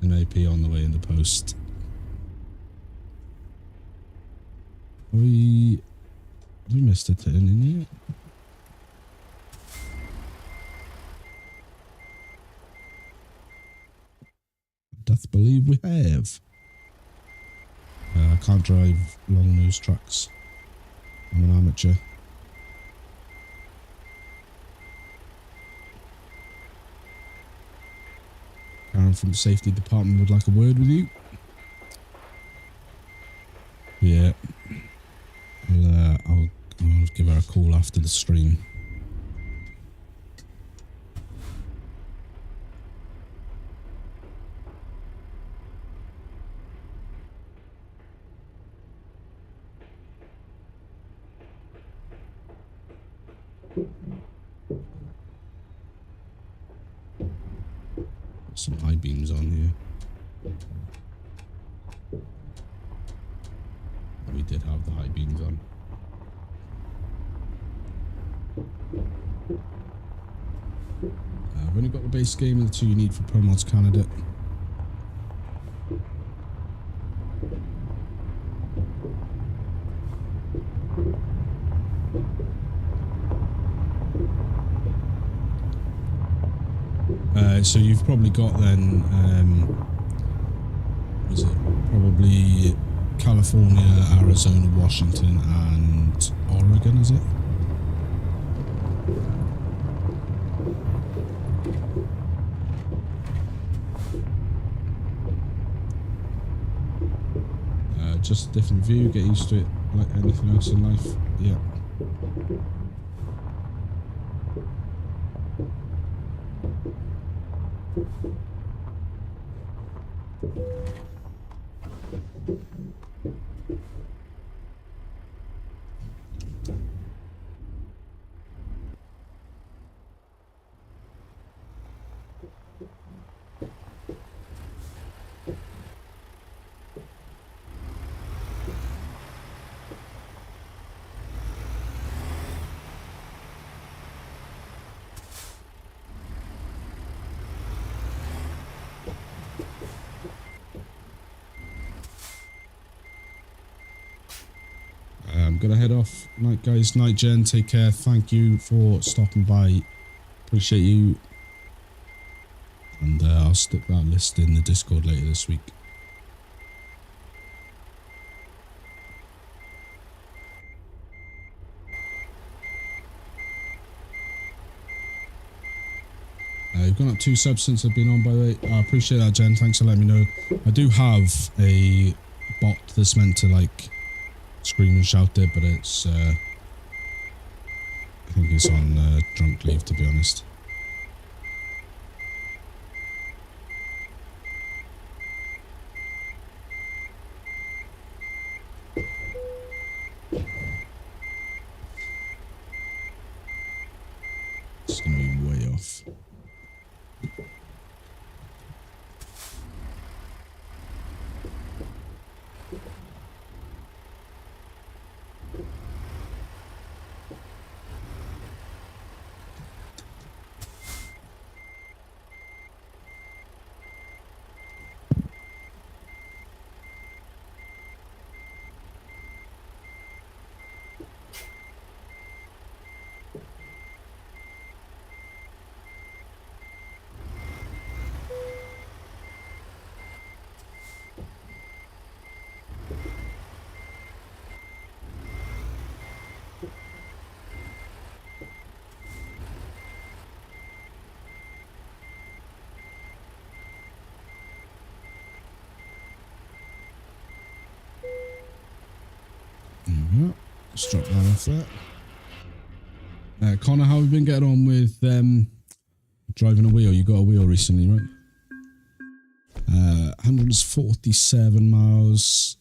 an AP on the way into post. We missed a turn in here. Doth believe we have. I can't drive long nose trucks. I'm an amateur. Karen from the safety department would like a word with you. Yeah. I'll give her a call after the stream. Some high beams on here. We did have the high beams on. I've only got the base game and the 2 you need for Pro Mods candidate. So you've probably got then, is it probably California, Arizona, Washington and Oregon, is it? Just a different view, get used to it like anything else in life. Yeah. I'm gonna head off. Night guys, night Jen, take care. Thank you for stopping by. Appreciate you. And I'll stick that list in the Discord later this week. You've gone up 2 subs since I've been on, by the way. I appreciate that, Jen. Thanks for letting me know. I do have a bot that's meant to like scream and shout it, but it's I think it's on drunk leave, to be honest. It's gonna be way off. Let's drop that off there. Connor, how have you been getting on with driving a wheel? You got a wheel recently, right? 147 miles,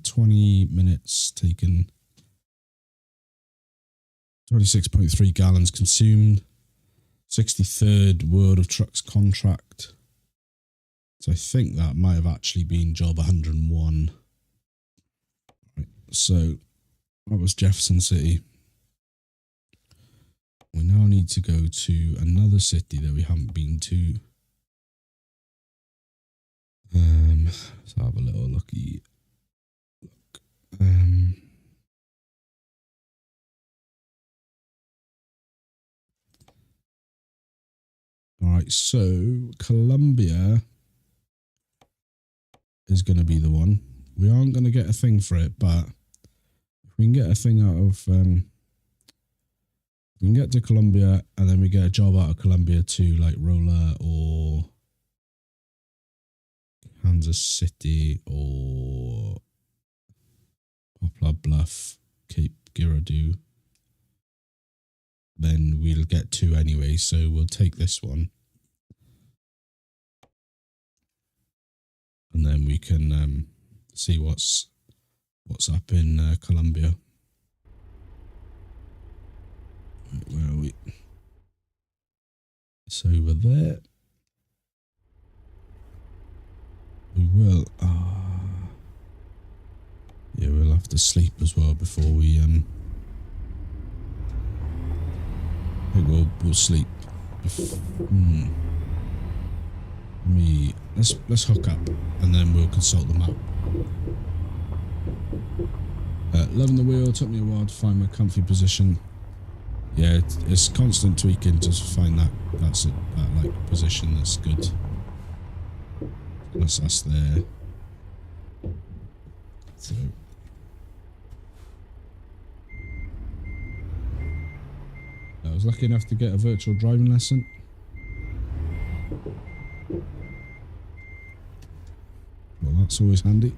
20 minutes taken, 26.3 gallons consumed, 63rd World of Trucks contract. So I think that might have actually been job 101. Right, so That was Jefferson City. We now need to go to another city that we haven't been to. Let's have a little looky. Alright, so Colombia is going to be the one. We aren't going to get a thing for it, but if we can get a thing out of... we can get to Colombia and then we get a job out of Colombia to like Rolla or Kansas City or Poplar Bluff, Cape Girardeau. Then we'll get 2 anyway, so we'll take this one. And then we can see what's up in Colombia. Right, where are we? It's over there. We will. Yeah, we'll have to sleep as well before we. I think we'll sleep. Let's hook up and then we'll consult the map. Loving the wheel. Took me a while to find my comfy position. Yeah, it's constant tweaking to find that like position that's good. That's us there. So I was lucky enough to get a virtual driving lesson. Well, that's always handy.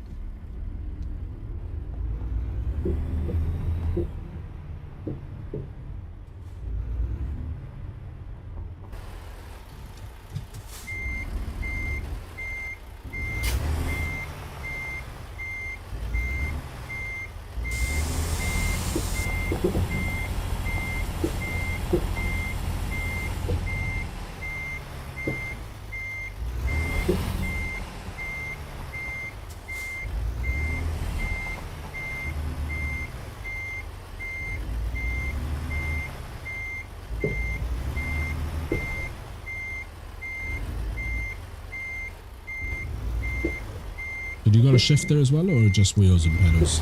Did you got a shifter as well, or just wheels and pedals?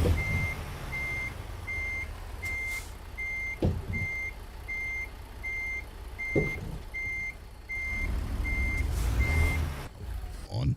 On.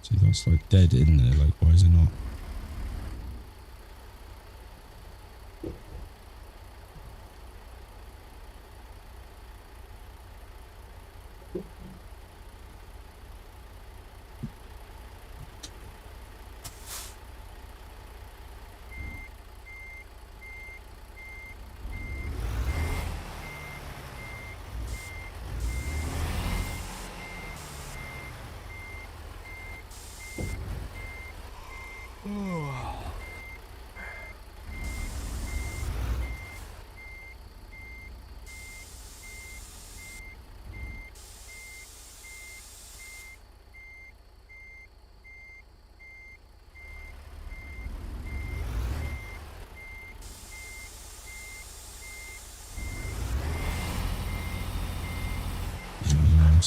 See, that's like dead in there, like why is it not?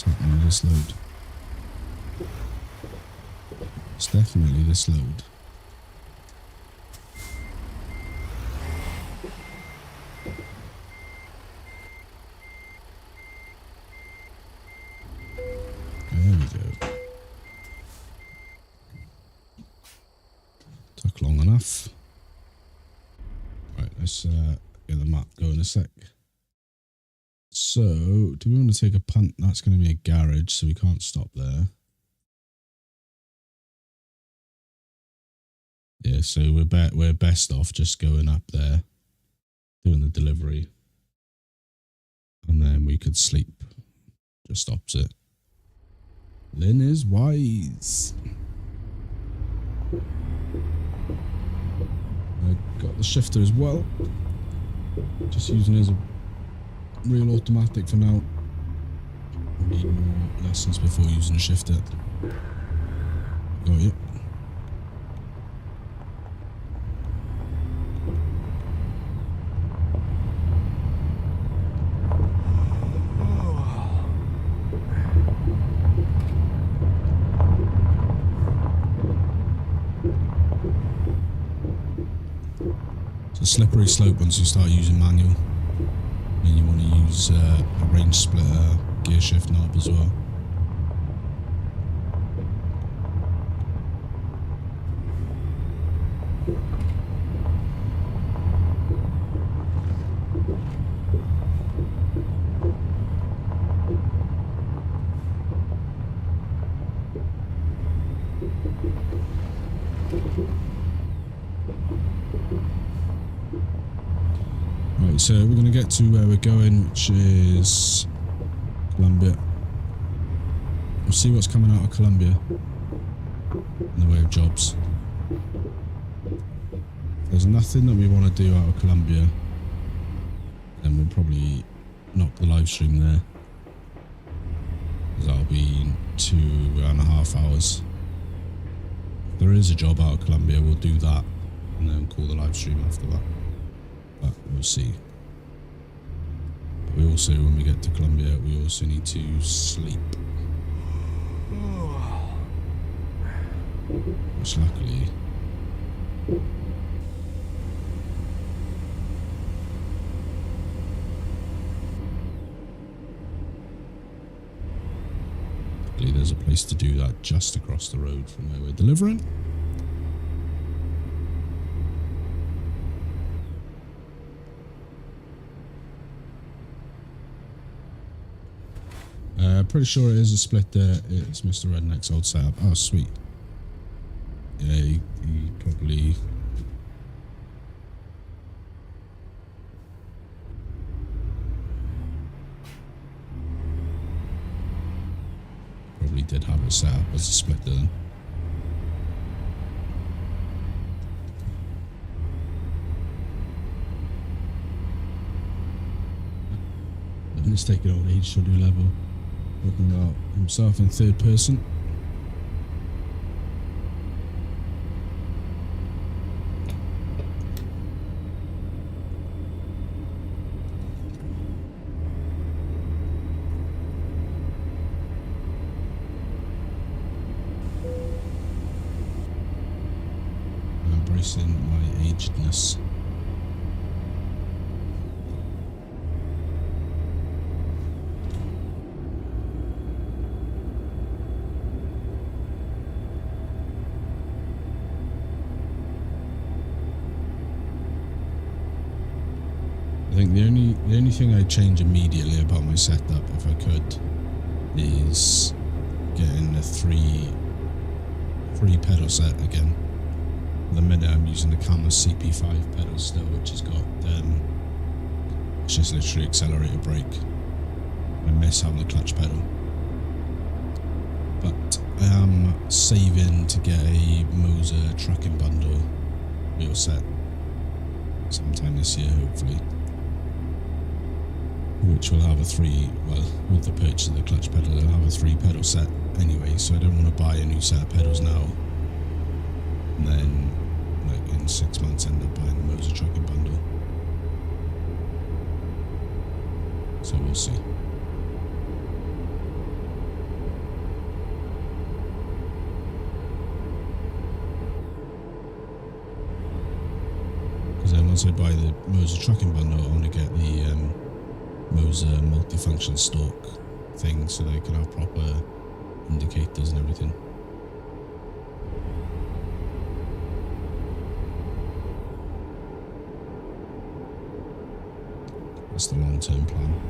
What's happening with this load? It's definitely this load. There we go. Took long enough. Right, let's get the map going a sec. So, do we want to take a punt? That's going to be a garage, so we can't stop there. Yeah, so we're best off just going up there, doing the delivery, and then we could sleep just opposite. Lynn is wise. I got the shifter as well. Just using it as a real automatic for now. Need more lessons before using a shifter. Got you. It's a slippery slope once you start using manual. And you want to use a range splitter gear shift knob as well. Right, so we're going to get to where we're going, which is Colombia. We'll see what's coming out of Colombia in the way of jobs. If there's nothing that we want to do out of Colombia, then we'll probably knock the live stream there. Because that'll be 2.5 hours. If there is a job out of Colombia, we'll do that and then call the live stream after that. But we'll see. But we also, when we get to Colombia, we also need to sleep. Which luckily... there's a place to do that just across the road from where we're delivering. Pretty sure it is a split there. It's Mr. Redneck's old setup. Oh, sweet. Yeah, he probably... did have it set up as a splitter then. Let's take it old age study level. Looking at himself in third person. Embracing my agedness. I think the only thing I'd change immediately about my setup, if I could, is getting a three pedal set again. At the minute I'm using the Camus CP5 pedal still, which has got it's just literally accelerator brake. I miss having the clutch pedal. But I am saving to get a Moser trucking bundle wheel set sometime this year, hopefully. Which will have with the purchase of the clutch pedal, it'll have a 3 pedal set anyway, so I don't want to buy a new set of pedals now and then like in 6 months end up buying the Moser trucking bundle. So we'll see. once I buy the Moser tracking bundle, I want to get the Moser multifunction stalk thing so they can have proper indicators and everything. That's the long-term plan.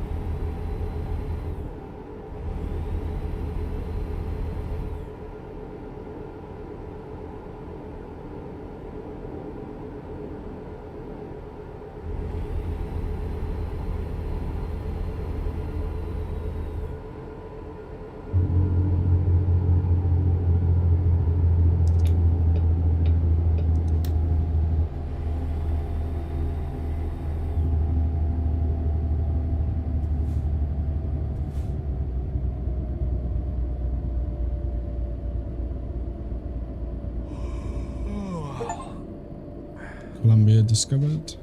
Columbia discovered.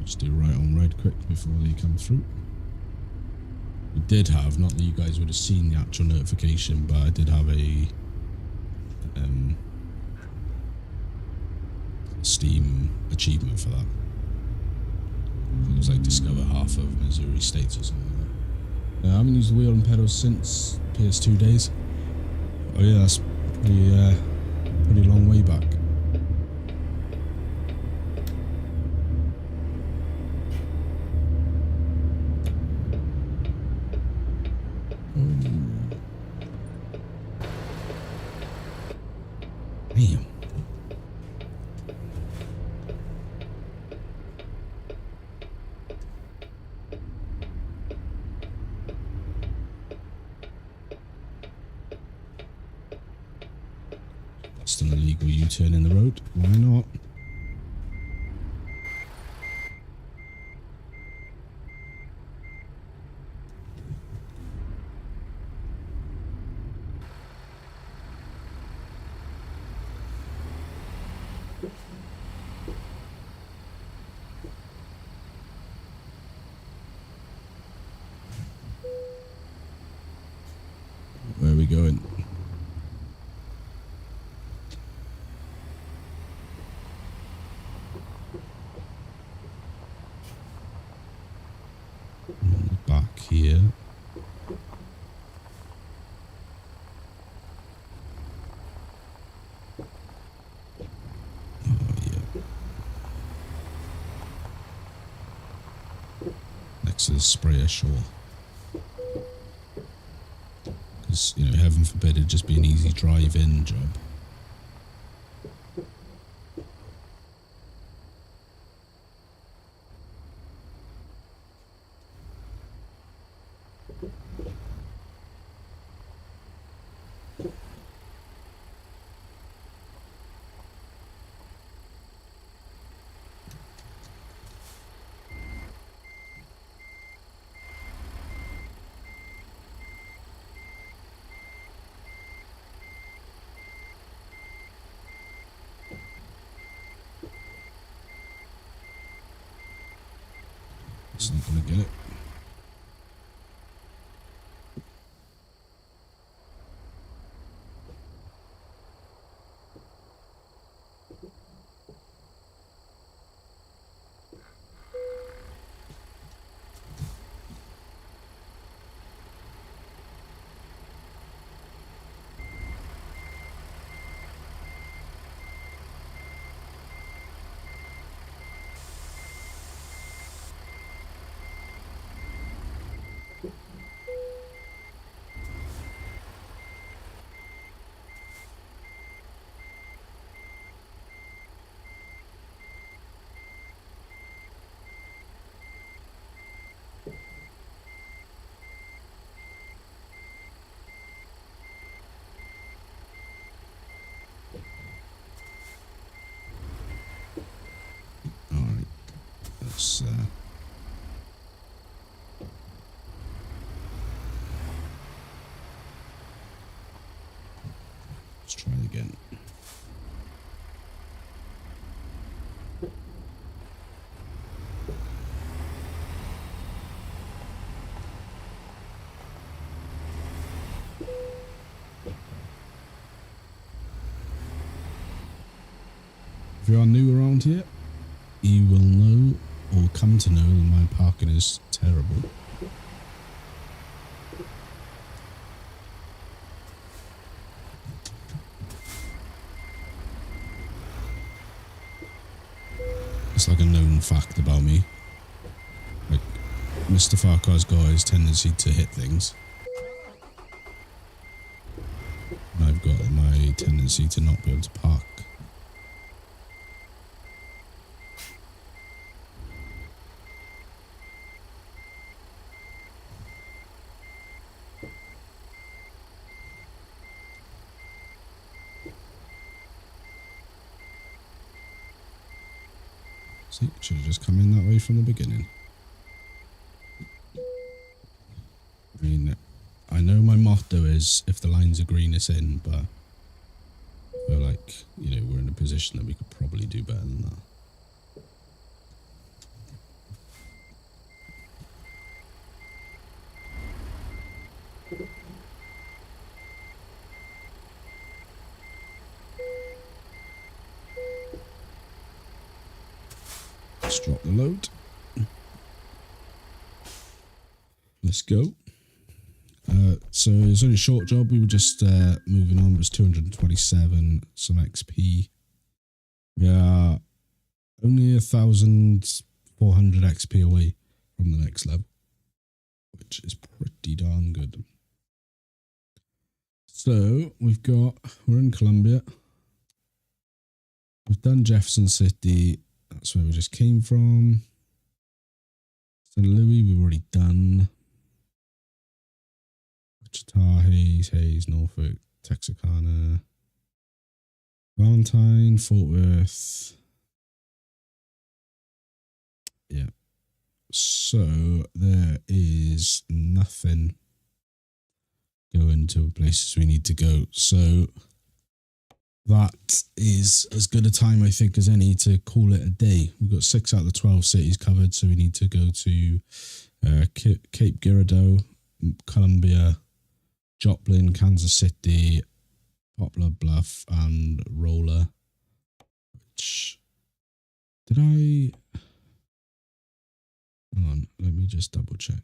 Just do right on red quick before they come through. We did have, not that you guys would have seen the actual notification, but I did have a Steam achievement for that. I think it was like discover half of Missouri states or something like that. I haven't used the wheel and pedals since PS2 days. Oh yeah, that's pretty long way back. Damn. That's an illegal U-turn in the road. Why not? Where are we going? Back here. Oh yeah. Next to the sprayer shore. Because, you know, heaven forbid it'd just be an easy drive-in job. It's not going to get it. Alright. Let's try it again. you are new around here, you will know or come to know that my parking is terrible. It's like a known fact about me. Like, Mr. Farquhar's got his tendency to hit things. And I've got my tendency to not be able to park. See, should have just come in that way from the beginning. I mean, I know my motto is, if the lines are green, it's in, but I feel like, you know, we're in a position that we could probably do better than that. Let's drop the load. Let's go. So it's only a short job. We were just moving on. It was 227, some XP. We are only 1,400 XP away from the next level, which is pretty darn good. So we're in Colombia. We've done Jefferson City. That's where we just came from. St. Louis, we've already done. Wichita, Hayes, Norfolk, Texarkana, Valentine, Fort Worth. Yeah. So there is nothing going to places we need to go. So that is as good a time, I think, as any to call it a day. We've got 6 out of the 12 cities covered, so we need to go to Cape Girardeau, Columbia, Joplin, Kansas City, Poplar Bluff, and Roller. Which did I? Hang on, let me just double check.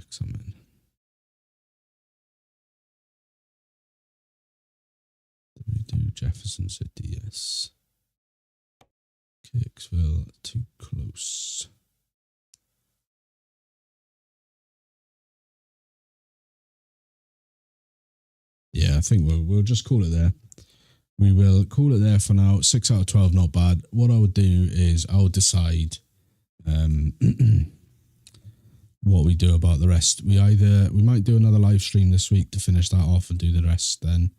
Something. Did we do Jefferson City? Yes. Kirksville, too close. Yeah, I think we'll just call it there. We will call it there for now. 6 out of 12, not bad. What I would do is I would decide what we do about the rest. We might do another live stream this week to finish that off and do the rest then,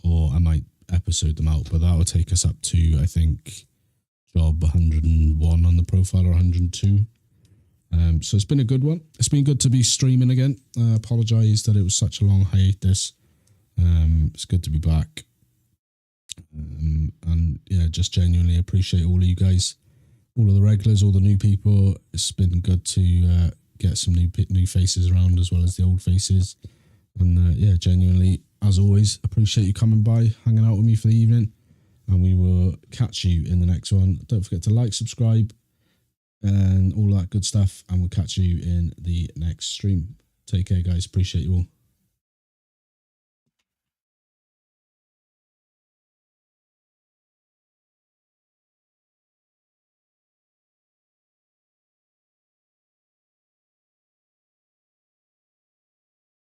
or I might episode them out, but that will take us up to, I think, job 101 on the profile, or 102. So it's been a good one. It's been good to be streaming again. I apologise that it was such a long hiatus. It's good to be back. And yeah, just genuinely appreciate all of you guys, all of the regulars, all the new people. It's been good to get some new faces around, as well as the old faces. And yeah, genuinely, as always, appreciate you coming by, hanging out with me for the evening. And we will catch you in the next one. Don't forget to like, subscribe, and all that good stuff. And we'll catch you in the next stream. Take care, guys. Appreciate you all.